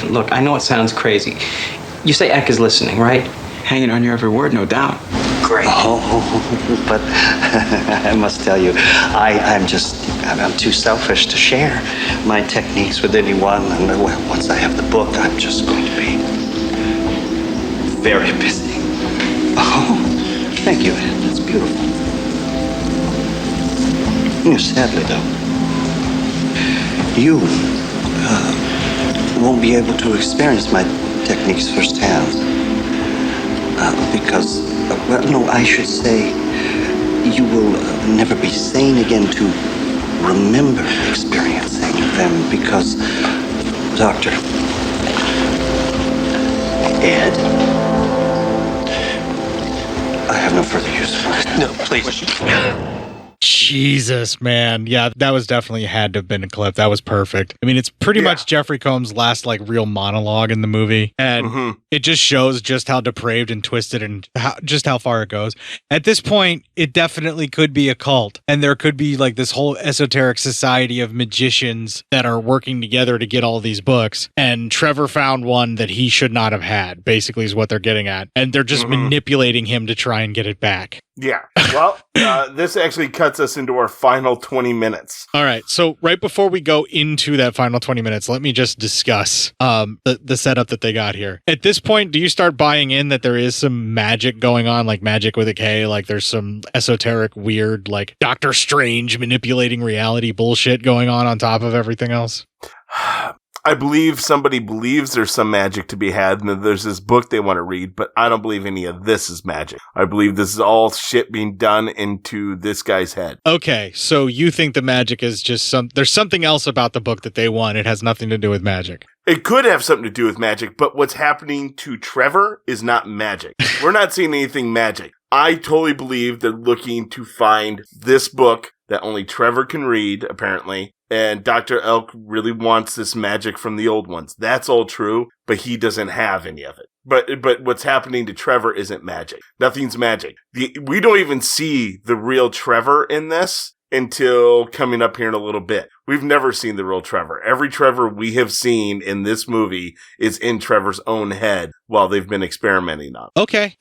Look, I know it sounds crazy. You say Eck is listening, right? Hanging on your every word, no doubt. Great. Oh, but I must tell you, I'm too selfish to share my techniques with anyone. And once I have the book, I'm just going to be very busy. Oh, thank you, Ed. That's beautiful. Sadly, though, you won't be able to experience my techniques firsthand. Because, I should say, you will never be sane again to remember experiencing them because, Doctor, Ed, I have no further use for it. No, please. Jesus, man. Yeah, that was definitely had to have been a clip. That was perfect. I mean, it's pretty much Jeffrey Combs' last, like, real monologue in the movie. And it just shows just how depraved and twisted and just how far it goes. At this point, it definitely could be a cult. And there could be, like, this whole esoteric society of magicians that are working together to get all these books. And Trevor found one that he should not have had, basically, is what they're getting at. And they're just manipulating him to try and get it back. Yeah. Well, this actually cuts us into our final 20 minutes. All right. So right before we go into that final 20 minutes, let me just discuss the setup that they got here. At this point, do you start buying in that there is some magic going on, like magic with a K? Like there's some esoteric, weird, like Doctor Strange manipulating reality bullshit going on top of everything else? I believe somebody believes there's some magic to be had, and that there's this book they want to read, but I don't believe any of this is magic. I believe this is all shit being done into this guy's head. Okay, so you think the magic is just there's something else about the book that they want. It has nothing to do with magic. It could have something to do with magic, but what's happening to Trevor is not magic. We're not seeing anything magic. I totally believe they're looking to find this book that only Trevor can read, apparently, and Dr. Elk really wants this magic from the old ones. That's all true, but he doesn't have any of it. But what's happening to Trevor isn't magic. Nothing's magic. We don't even see the real Trevor in this until coming up here in a little bit. We've never seen the real Trevor. Every Trevor we have seen in this movie is in Trevor's own head while they've been experimenting on. Okay.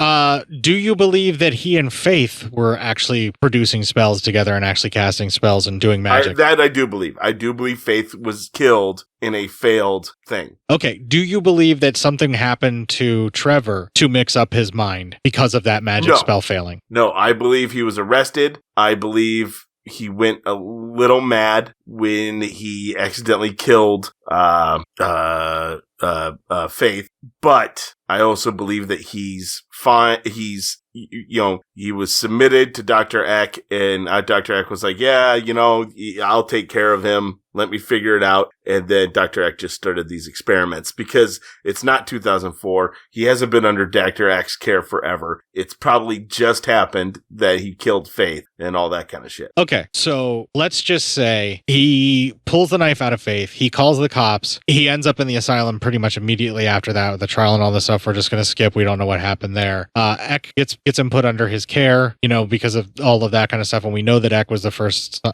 Do you believe that he and Faith were actually producing spells together and actually casting spells and doing magic? I do believe. I do believe Faith was killed in a failed thing. Okay. Do you believe that something happened to Trevor to mix up his mind because of that magic spell failing? No, I believe he was arrested. I believe he went a little mad when he accidentally killed Faith, but I also believe that he's fine. He was submitted to Dr. Eck, and Dr. Eck was like, yeah, I'll take care of him. Let me figure it out. And then Dr. Eck just started these experiments because it's not 2004. He hasn't been under Dr. Eck's care forever. It's probably just happened that he killed Faith and all that kind of shit. Okay, so let's just say he pulls the knife out of Faith. He calls the cops. He ends up in the asylum pretty much immediately after that with the trial and all this stuff. We're just going to skip. We don't know what happened there. Eck gets him put under his care, because of all of that kind of stuff. And we know that Eck was the first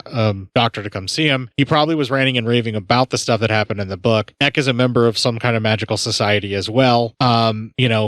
doctor to come see him. He probably was ranting and raving about the stuff that happened in the book. Eck is a member of some kind of magical society as well.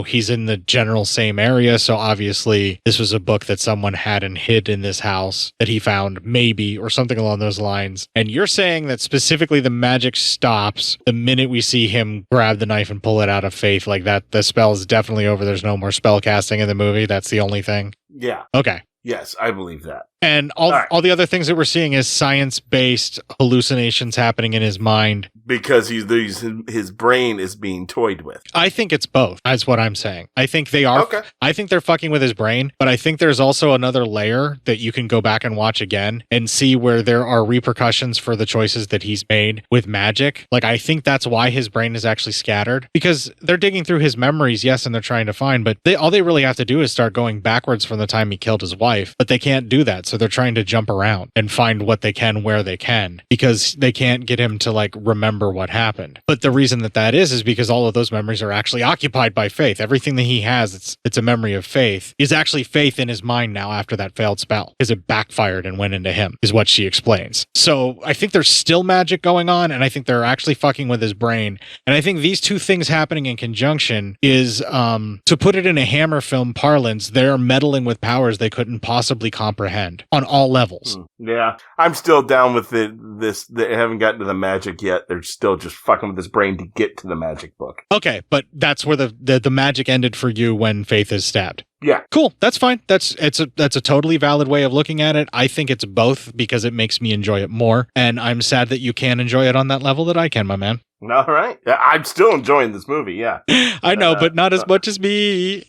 He's in the general same area. So obviously this was a book that someone had and hid in this house that he found, maybe, or something along those lines. And you're saying that specifically the magic stops the minute we see him grab the knife and pull it out of Faith, like that. The spell is definitely over. There's no more spell casting in the movie. That's the only thing. Yeah. Okay. Yes, I believe that. And all the other things that we're seeing is science-based hallucinations happening in his mind. Because his brain is being toyed with. I think it's both, is what I'm saying. I think they are. Okay. I think they're fucking with his brain, but I think there's also another layer that you can go back and watch again and see where there are repercussions for the choices that he's made with magic. Like, I think that's why his brain is actually scattered, because they're digging through his memories, yes, and they're trying to find, but all they really have to do is start going backwards from the time he killed his wife, but they can't do that. So they're trying to jump around and find what they can where they can, because they can't get him to remember what happened. But the reason that is because all of those memories are actually occupied by Faith. Everything that he has, it's a memory of Faith, is actually Faith in his mind now after that failed spell, because it backfired and went into him, is what she explains. So I think there's still magic going on, and I think they're actually fucking with his brain. And I think these two things happening in conjunction is, to put it in a Hammer film parlance, they're meddling with powers they couldn't possibly comprehend on all levels. Yeah, I'm still down with they haven't gotten to the magic yet. They're still just fucking with his brain to get to the magic book. Okay, but that's where the magic ended for you when Faith is stabbed. Yeah. Cool. That's fine. That's a totally valid way of looking at it. I think it's both because it makes me enjoy it more. And I'm sad that you can't enjoy it on that level that I can, my man. All right. I'm still enjoying this movie. Yeah. I know, but not as much as me.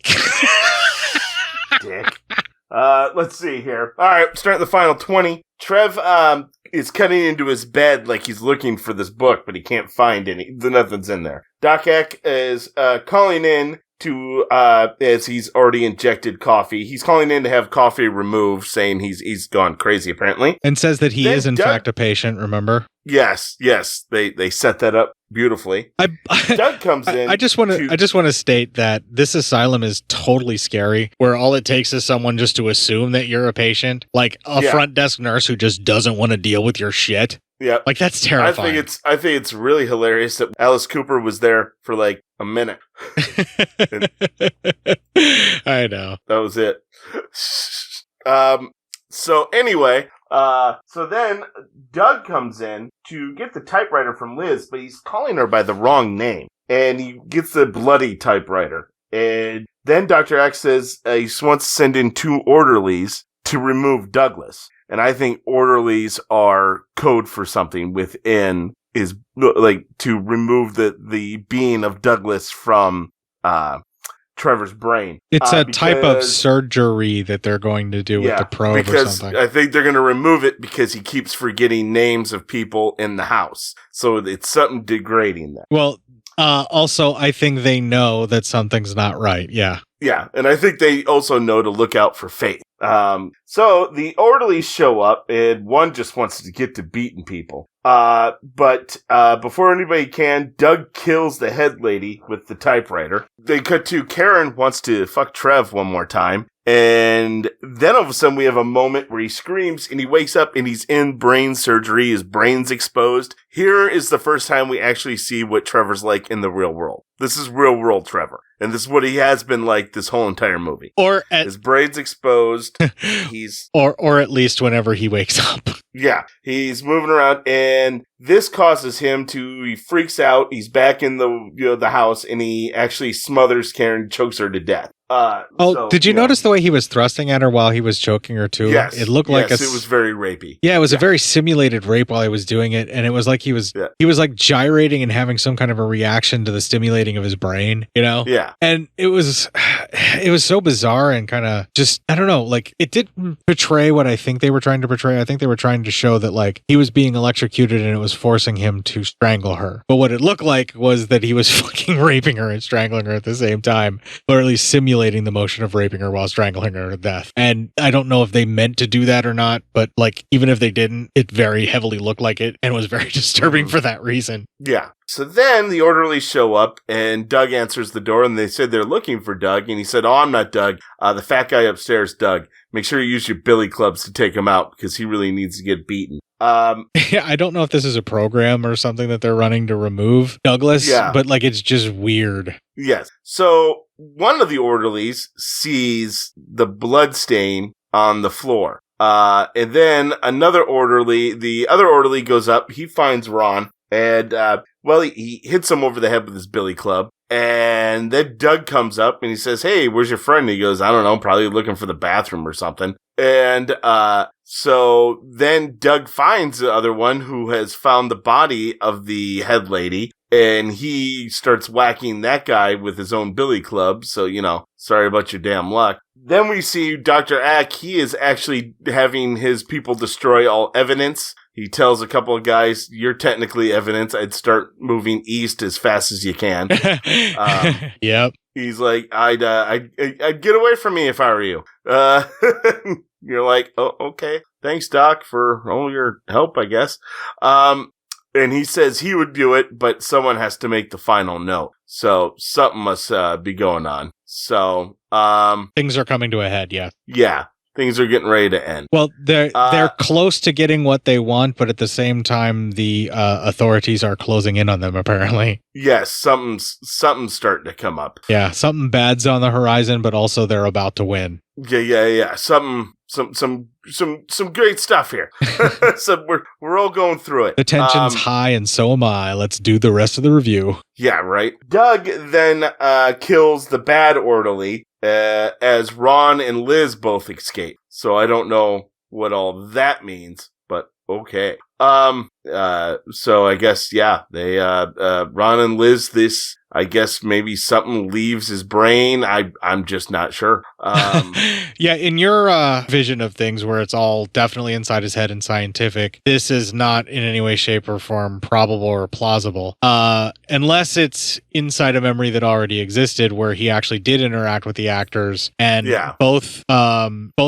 Dick. Let's see here. All right. Starting the final 20. Trev, is cutting into his bed like he's looking for this book, but he can't find any. Nothing's in there. Doc Eck is, calling in to, as he's already injected coffee. He's calling in to have coffee removed, saying he's gone crazy apparently. And says that he is in fact a patient, remember? Yes. They set that up beautifully. Doug comes in. I just want to state that this asylum is totally scary, where all it takes is someone just to assume that you're a patient, like a front desk nurse who just doesn't want to deal with your shit. Yeah. Like, that's terrifying. I think it's really hilarious that Alice Cooper was there for like a minute. I know. That was it. So anyway, so then Doug comes in to get the typewriter from Liz, but he's calling her by the wrong name. And he gets the bloody typewriter. And then Dr. X says he wants to send in 2 orderlies to remove Douglas. And I think orderlies are code for something within his, like, to remove the being of Douglas from Trevor's brain. It's a type of surgery that they're going to do with the probe or something. I think they're going to remove it because he keeps forgetting names of people in the house. So it's something degrading them. Well, also, I think they know that something's not right. Yeah. Yeah, and I think they also know to look out for Faith. So the orderlies show up, and one just wants to get to beating people. But before anybody can, Doug kills the head lady with the typewriter. They cut to Karen wants to fuck Trev one more time. And then all of a sudden we have a moment where he screams and he wakes up and he's in brain surgery. His brain's exposed. Here is the first time we actually see what Trevor's like in the real world. This is real world Trevor. And this is what he has been like this whole entire movie. His brain's exposed. He's or at least whenever he wakes up. Yeah, he's moving around, and this causes him he freaks out. He's back in the house, and he actually smothers Karen, chokes her to death. Did you notice the way he was thrusting at her while he was choking her too? Yes, it looked like it was very rapey. Yeah, it was a very simulated rape while he was doing it, and it was like he was like gyrating and having some kind of a reaction to the stimulating of his brain, you know? Yeah, and it was so bizarre and kind of just, I don't know, like it didn't portray what I think they were trying to portray. I think they were trying to show that like he was being electrocuted and it was forcing him to strangle her. But what it looked like was that he was fucking raping her and strangling her at the same time, or at least simulating the motion of raping her while strangling her to death. And I don't know if they meant to do that or not, but like even if they didn't, it very heavily looked like it and was very disturbing for that reason. Yeah. So then the orderlies show up and Doug answers the door and they said they're looking for Doug. And he said, "Oh, I'm not Doug. The fat guy upstairs, Doug. Make sure you use your billy clubs to take him out because he really needs to get beaten." Yeah, I don't know if this is a program or something that they're running to remove Douglas, but like it's just weird. Yes. So one of the orderlies sees the blood stain on the floor. And then the other orderly goes up. He finds Ron and, he hits him over the head with his billy club. And then Doug comes up and he says, "Hey, where's your friend?" And he goes, "I don't know, probably looking for the bathroom or something." And, so then Doug finds the other one who has found the body of the head lady. And he starts whacking that guy with his own billy club. So, sorry about your damn luck. Then we see Dr. Ack. He is actually having his people destroy all evidence. He tells a couple of guys, "You're technically evidence. I'd start moving east as fast as you can." Yep. He's like, I'd get away from me if I were you. You're like, "Oh, okay. Thanks, Doc, for all your help, I guess." And he says he would do it, but someone has to make the final note. So something must be going on. So things are coming to a head, yeah. Yeah. Things are getting ready to end. Well, they're close to getting what they want, but at the same time, the authorities are closing in on them, apparently. Yes, something's starting to come up. Yeah, something bad's on the horizon, but also they're about to win. Yeah. Some great stuff here. So we're all going through it. The tension's high, and so am I. Let's do the rest of the review. Yeah, right. Doug then kills the bad orderly as Ron and Liz both escape. So I don't know what all that means, but okay. So I guess, they Ron and Liz, I guess maybe something leaves his brain. I'm just not sure. Yeah, in your vision of things where it's all definitely inside his head and scientific, this is not in any way, shape, or form probable or plausible. Unless it's inside a memory that already existed where he actually did interact with the actors and both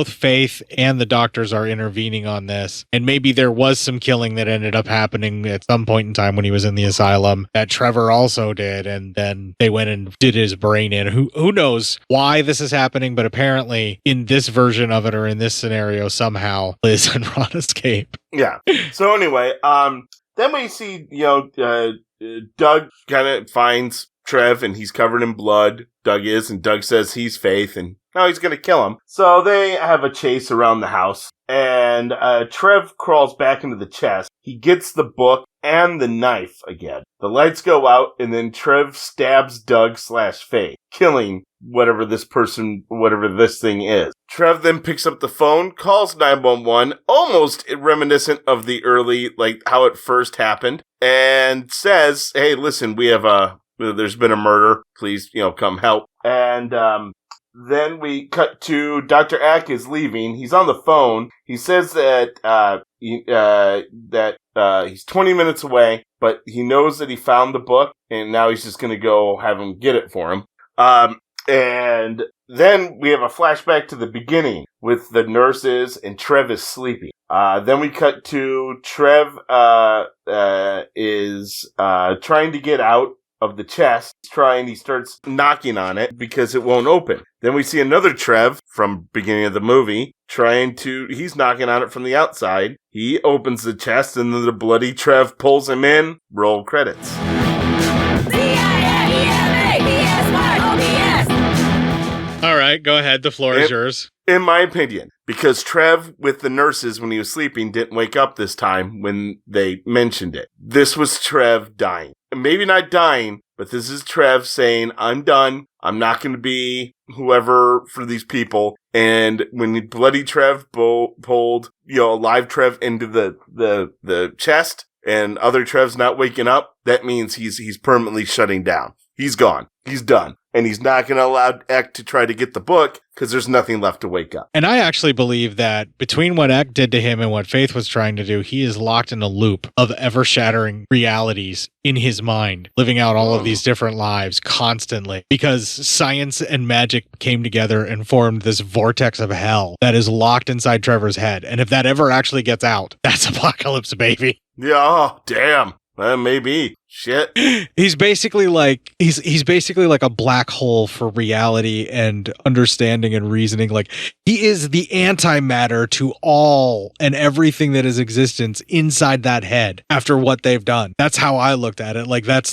Faith and the doctors are intervening on this. And maybe there was some killing that ended up happening at some point in time when he was in the asylum that Trevor also did, and then they went and did his brain in. Who knows why this is happening, but apparently in this version of it or in this scenario, somehow Liz and Ron escape. Yeah. So anyway, then we see, Doug kind of finds Trev and he's covered in blood. Doug is, and Doug says he's Faith and now he's going to kill him. So they have a chase around the house and Trev crawls back into the chest. He gets the book and the knife again. The lights go out and then Trev stabs Doug / Faith, killing whatever this thing is. Trev then picks up the phone, calls 911, almost reminiscent of the early, like how it first happened, and says, hey, listen, there's been a murder. Please, come help. And, then we cut to Dr. Ack is leaving. He's on the phone. He says that he's 20 minutes away, but he knows that he found the book, and now he's just going to go have him get it for him. And then we have a flashback to the beginning with the nurses, and Trev is sleeping. Then we cut to Trev is trying to get out of the chest. He starts knocking on it because it won't open. Then we see another Trev from beginning of the movie he's knocking on it from the outside. He opens the chest, and then the bloody Trev pulls him in. Roll credits. All right, go ahead. The floor is yours. In my opinion, because Trev with the nurses when he was sleeping didn't wake up this time when they mentioned it. This was Trev dying. Maybe not dying, but this is Trev saying, I'm done. I'm not going to be whoever for these people. And when bloody Trev pulled, live Trev into the chest, and other Trev's not waking up, that means he's permanently shutting down. He's gone. He's done. And he's not going to allow Eck to try to get the book because there's nothing left to wake up. And I actually believe that between what Eck did to him and what Faith was trying to do, he is locked in a loop of ever-shattering realities in his mind, living out all of these different lives constantly, because science and magic came together and formed this vortex of hell that is locked inside Trevor's head. And if that ever actually gets out, that's apocalypse, baby. Yeah, oh, damn. Maybe. Shit. He's basically like a black hole for reality and understanding and reasoning. Like, he is the antimatter to all and everything that is existence inside that head after what they've done. That's how I looked at it. That's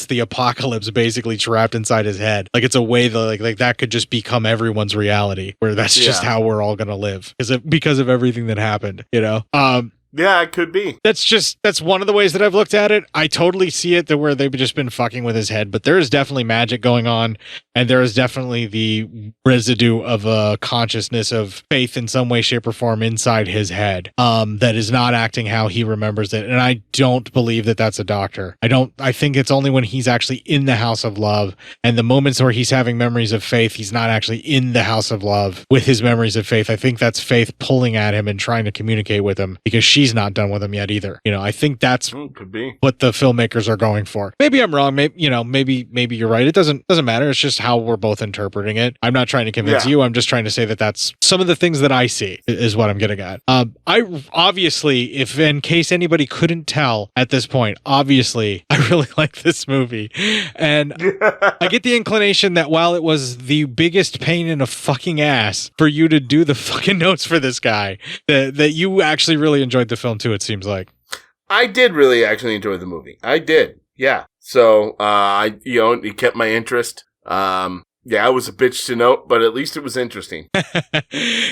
the apocalypse basically trapped inside his head. Like, it's a way that like that could just become everyone's reality, where that's just how we're all gonna live because of everything that happened, Yeah, it could be. That's one of the ways that I've looked at it. I totally see it where they've just been fucking with his head, but there is definitely magic going on, and there is definitely the residue of a consciousness of Faith in some way, shape, or form inside his head that is not acting how he remembers it. And I don't believe that that's a doctor. I think it's only when he's actually in the House of Love, and the moments where he's having memories of Faith, he's not actually in the House of Love with his memories of Faith. I think that's Faith pulling at him and trying to communicate with him, because she's not done with him yet either. I think that's could be what the filmmakers are going for. Maybe I'm wrong. Maybe you're right. It doesn't matter. It's just how we're both interpreting it. I'm not trying to convince you. I'm just trying to say that that's some of the things that I see is what I'm getting at. I obviously, if in case anybody couldn't tell at this point, obviously I really like this movie, and I get the inclination that while it was the biggest pain in a fucking ass for you to do the fucking notes for this guy, that you actually really enjoyed the film too, it seems like. I did really actually enjoy the movie. I did. Yeah. So, it kept my interest. Yeah, I was a bitch to note, but at least it was interesting.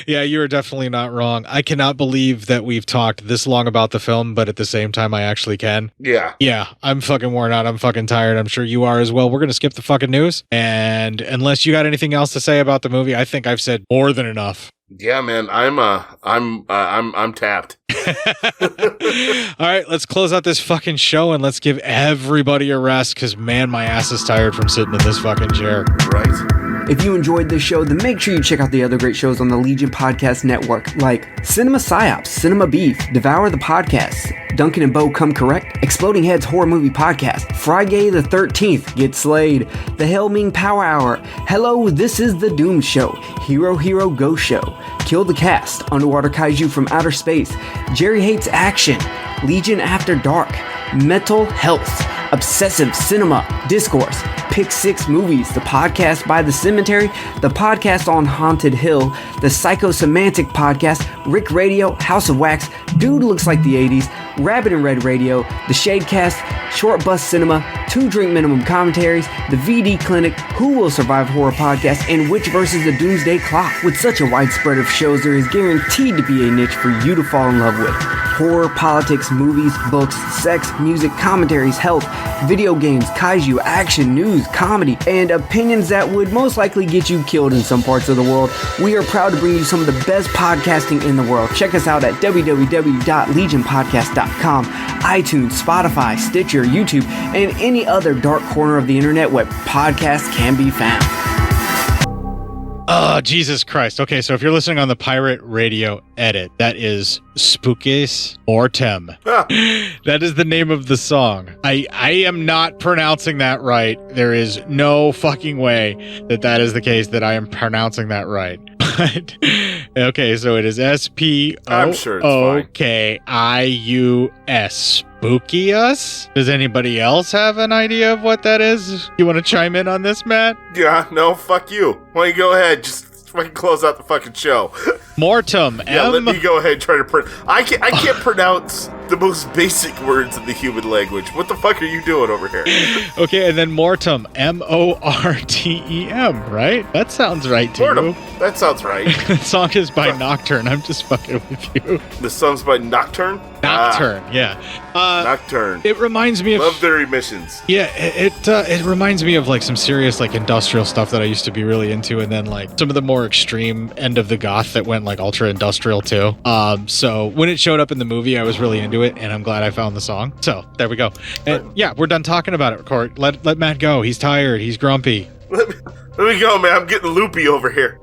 Yeah, you were definitely not wrong. I cannot believe that we've talked this long about the film, but at the same time, I actually can. Yeah. Yeah, I'm fucking worn out. I'm fucking tired. I'm sure you are as well. We're going to skip the fucking news. And unless you got anything else to say about the movie, I think I've said more than enough. Yeah, man, I'm tapped. All right, let's close out this fucking show and let's give everybody a rest, because man, my ass is tired from sitting in this fucking chair. Right. If you enjoyed this show, then make sure you check out the other great shows on the Legion Podcast Network, like Cinema Psyops, Cinema Beef, Devour the Podcast, Duncan and Bo Come Correct, Exploding Heads Horror Movie Podcast, Friday the 13th, Get Slayed, The Helming Power Hour, Hello, This is the Doom Show, Hero Hero Go Show, Kill the Cast, Underwater Kaiju from Outer Space, Jerry Hates Action, Legion After Dark, Mental Health, Obsessive Cinema, Discourse, Pick Six Movies, the podcast by The Cemetery, the podcast on Haunted Hill, the Psychosemantic Podcast, Rick Radio, House of Wax, Dude Looks Like the 80s, Rabbit and Red Radio, The Shadecast, Short Bus Cinema, Two Drink Minimum Commentaries, The VD Clinic, Who Will Survive Horror Podcast, and Witch vs. the Doomsday Clock. With such a wide spread of shows, there is guaranteed to be a niche for you to fall in love with. Horror, politics, movies, books, sex, music, commentaries, health, video games, kaiju, action, news, comedy, and opinions that would most likely get you killed in some parts of the world. We are proud to bring you some of the best podcasting in the world. Check us out at www.legionpodcast.com, iTunes, Spotify, Stitcher, YouTube, and any other dark corner of the internet where podcasts can be found. Oh, Jesus Christ. Okay, so if you're listening on the Pirate Radio edit, that is Spookies Mortem. That is the name of the song. I am not pronouncing that right. There is no fucking way that is the case, that I am pronouncing that right. But, okay, so it is Spookius. Spookius? Does anybody else have an idea of what that is? You want to chime in on this, Matt? Yeah, no, fuck you. Why don't you go ahead, just fucking close out the fucking show. Mortem. Let me go ahead and try to I can't pronounce the most basic words in the human language. What the fuck are you doing over here? Okay, and then Mortem. Mortem, right? That sounds right to Mortem. you. That sounds right. The song is by Nocturne. I'm just fucking with you. The song's by Nocturne? Nocturne, yeah. Nocturne. It reminds me of... Love their emissions. Yeah, it reminds me of like some serious like industrial stuff that I used to be really into, and then like some of the more extreme end of the goth that went like ultra industrial too. So when it showed up in the movie, I was really into it, and I'm glad I found the song. So there we go. And yeah, we're done talking about it, Court. Let Matt go. He's tired. He's grumpy. Let me go, man. I'm getting loopy over here.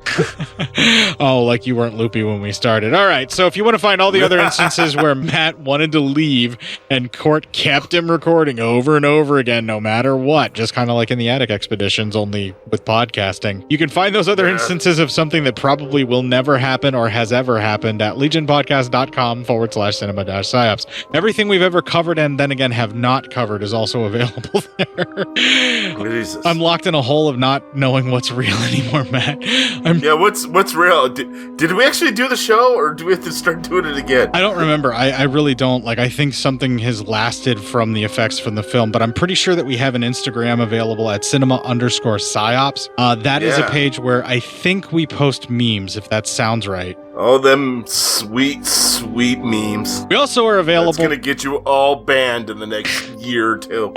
Oh, like you weren't loopy when we started. All right, so if you want to find all the other instances where Matt wanted to leave and Court kept him recording over and over again, no matter what, just kind of like in the Attic Expeditions, only with podcasting, you can find those other instances of something that probably will never happen or has ever happened at legionpodcast.com/cinema-psyops. Everything we've ever covered and then again have not covered is also available there. Jesus. I'm locked in a hole of not knowing what's real anymore, Matt. What's real? Did we actually do the show, or do we have to start doing it again? I don't remember. I really don't. Like, I think something has lasted from the effects from the film, but I'm pretty sure that we have an Instagram available at cinema_psyops. That is a page where I think we post memes, if that sounds right. Oh, them sweet, sweet memes. We also are available... That's gonna get you all banned in the next year or two.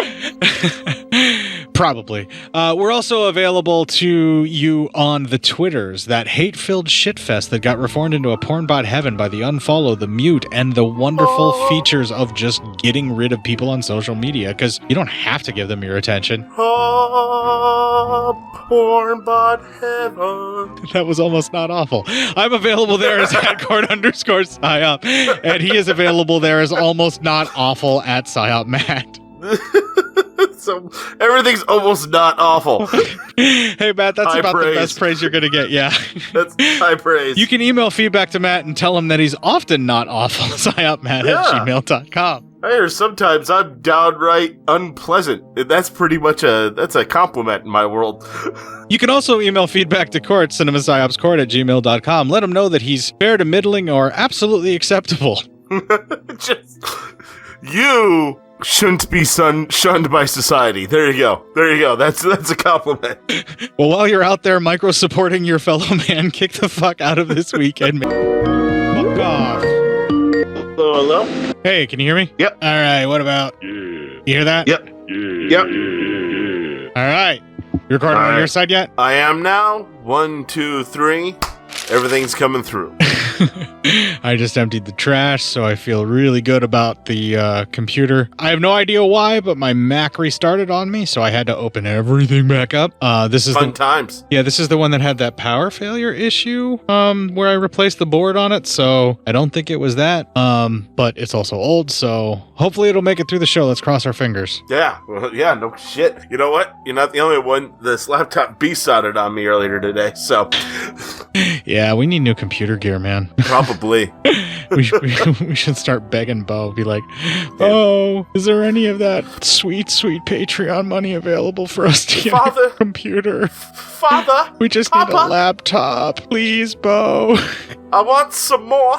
Probably. We're also available to you on the Twitters, that hate-filled shitfest that got reformed into a pornbot heaven by the unfollow, the mute, and the wonderful features of just getting rid of people on social media, because you don't have to give them your attention. Pornbot heaven. That was almost not awful. I'm available there as @Court_psyop, and he is available there as almost not awful at Psyop Matt. So everything's almost not awful. Hey, Matt, that's high about praise. the best praise you're going to get, yeah. That's high praise. You can email feedback to Matt and tell him that he's often not awful, psyopmatt@gmail.com. I hear sometimes I'm downright unpleasant. That's pretty much that's a compliment in my world. You can also email feedback to Court, cinemapsyopscourt@gmail.com. Let him know that he's fair to middling or absolutely acceptable. You shouldn't be shunned by society. There you go. That's a compliment. Well, while you're out there micro-supporting your fellow man, kick the fuck out of this weekend. Fuck off. Hello? Hey, can you hear me? Yep. All right, what about... You hear that? Yep. Yep. All right. You recording on your side yet? I am now. 1, 2, 3. Everything's coming through. I just emptied the trash, so I feel really good about the computer. I have no idea why, but my Mac restarted on me, so I had to open everything back up. This is fun times. Yeah, this is the one that had that power failure issue, where I replaced the board on it, so I don't think it was that. But it's also old, so hopefully it'll make it through the show. Let's cross our fingers. Yeah, well, yeah, no shit. You know what? You're not the only one. This laptop B-sodded on me earlier today, so... Yeah, we need new computer gear, man. Probably. we should start begging Bo. Be like, Bo, is there any of that sweet, sweet Patreon money available for us to get a computer? Father, we just need a laptop. Please, Bo. I want some more.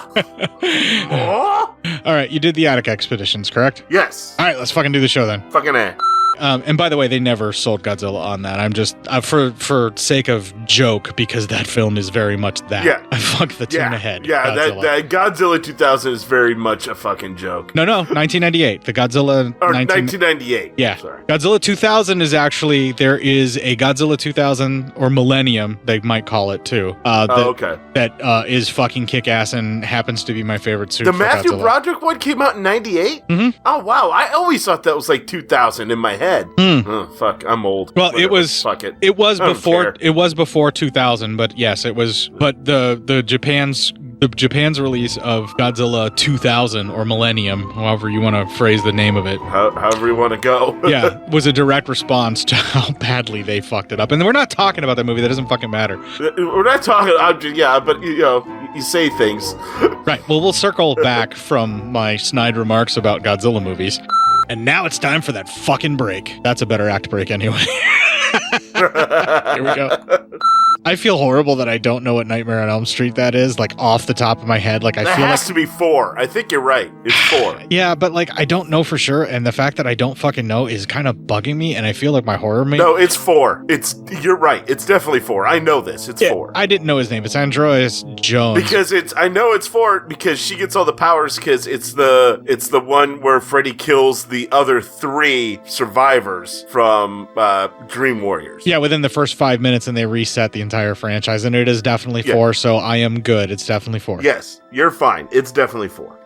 All right, you did the Attic Expeditions, correct? Yes. All right, let's fucking do the show then. Fucking A. And by the way, they never sold Godzilla on that. I'm just for sake of joke, because that film is very much that. Yeah. I fucked the tuna head. Yeah, Godzilla. that Godzilla 2000 is very much a fucking joke. No, 1998. The Godzilla. Or 1998. Yeah. Sorry. Godzilla 2000 is actually, there is a Godzilla 2000 or Millennium, they might call it too. Okay. That is fucking kick-ass and happens to be my favorite suit The for Matthew Godzilla. Broderick one came out in 98? Mm-hmm. Oh, wow. I always thought that was like 2000 in my head. Oh, fuck, I'm old. Well, Whatever. it was. Fuck it. It was I don't before. care. It was before 2000, but yes, it was. But the Japan's release of Godzilla 2000 or Millennium, however you want to phrase the name of it, however you want to go, yeah, was a direct response to how badly they fucked it up. And we're not talking about that movie. That doesn't fucking matter. We're not talking. Yeah, but you know, you say things. Right. Well, we'll circle back from my snide remarks about Godzilla movies. And now it's time for that fucking break. That's a better act break anyway. Here we go. I feel horrible that I don't know what Nightmare on Elm Street that is, like off the top of my head. Like I That feel has like to be 4. I think you're right. It's 4. yeah, but like I don't know for sure, and the fact that I don't fucking know is kind of bugging me. And I feel like my horror No, it's 4. You're right. It's definitely 4. I know this. It's 4. I didn't know his name. It's Andras Jones. Because I know it's 4 because she gets all the powers because it's the one where Freddy kills the other 3 survivors from Dream Warriors. Yeah, within the first 5 minutes, and they reset the entire franchise, and it is definitely 4. So I am good. It's definitely 4. Yes, you're fine. It's definitely 4.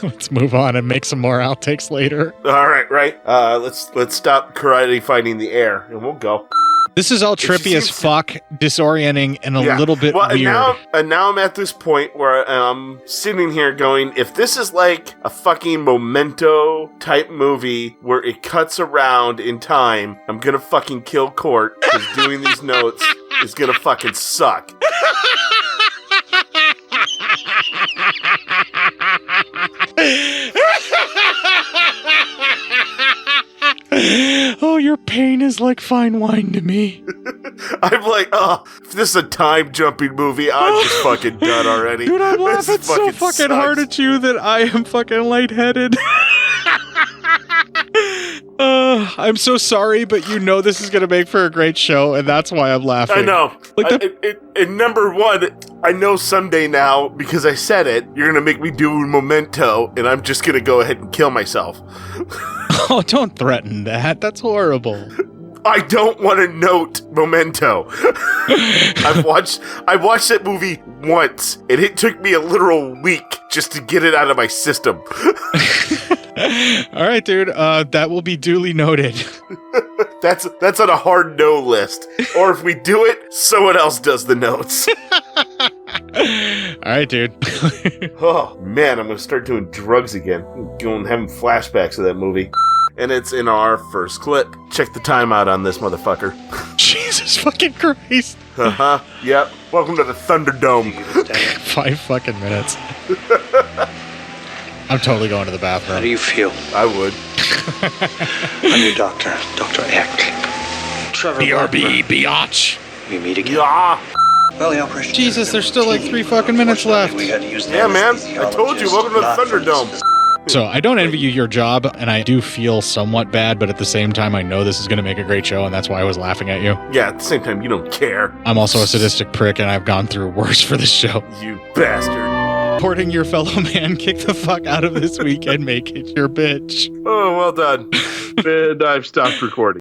Let's move on and make some more outtakes later. All right. Let's stop karate fighting the air, and we'll go. This is all trippy as fuck, disorienting, and a little bit weird. And now I'm at this point where I'm sitting here going, if this is like a fucking Memento type movie where it cuts around in time, I'm gonna fucking kill Court because doing these notes is gonna fucking suck. Oh, your pain is like fine wine to me. I'm like, if this is a time jumping movie, I'm just fucking done already. Dude, I'm This laughing so fucking sucks. hard at you that I am fucking lightheaded. I'm so sorry, but you know this is going to make for a great show, and that's why I'm laughing. I know. And number one, I know someday now, because I said it, you're going to make me do Memento, and I'm just going to go ahead and kill myself. Oh, don't threaten that. That's horrible. I don't want to note Memento. I watched that movie once, and it took me a literal week just to get it out of my system. All right, dude. That will be duly noted. That's on a hard no list. Or if we do it, someone else does the notes. All right, dude. Oh, man, I'm going to start doing drugs again. I'm going having flashbacks of that movie. And it's in our first clip. Check the time out on this motherfucker. Jesus fucking Christ. Uh-huh. Yep. Welcome to the Thunderdome. 5 fucking minutes. I'm totally going to the bathroom. How do you feel? I would. I'm your doctor, Dr. Eck. Trevor BRB, biatch. We meet again. Yeah. Well, the operation. Jesus, there's still like 3 fucking minutes left. Yeah, man. I told you. Welcome to the Thunderdome. So I don't envy you your job, and I do feel somewhat bad, but at the same time, I know this is going to make a great show, and that's why I was laughing at you. Yeah, at the same time, you don't care. I'm also a sadistic prick, and I've gone through worse for this show. You bastard. Supporting your fellow man, kick the fuck out of this week and make it your bitch. Oh, well done. And I've stopped recording.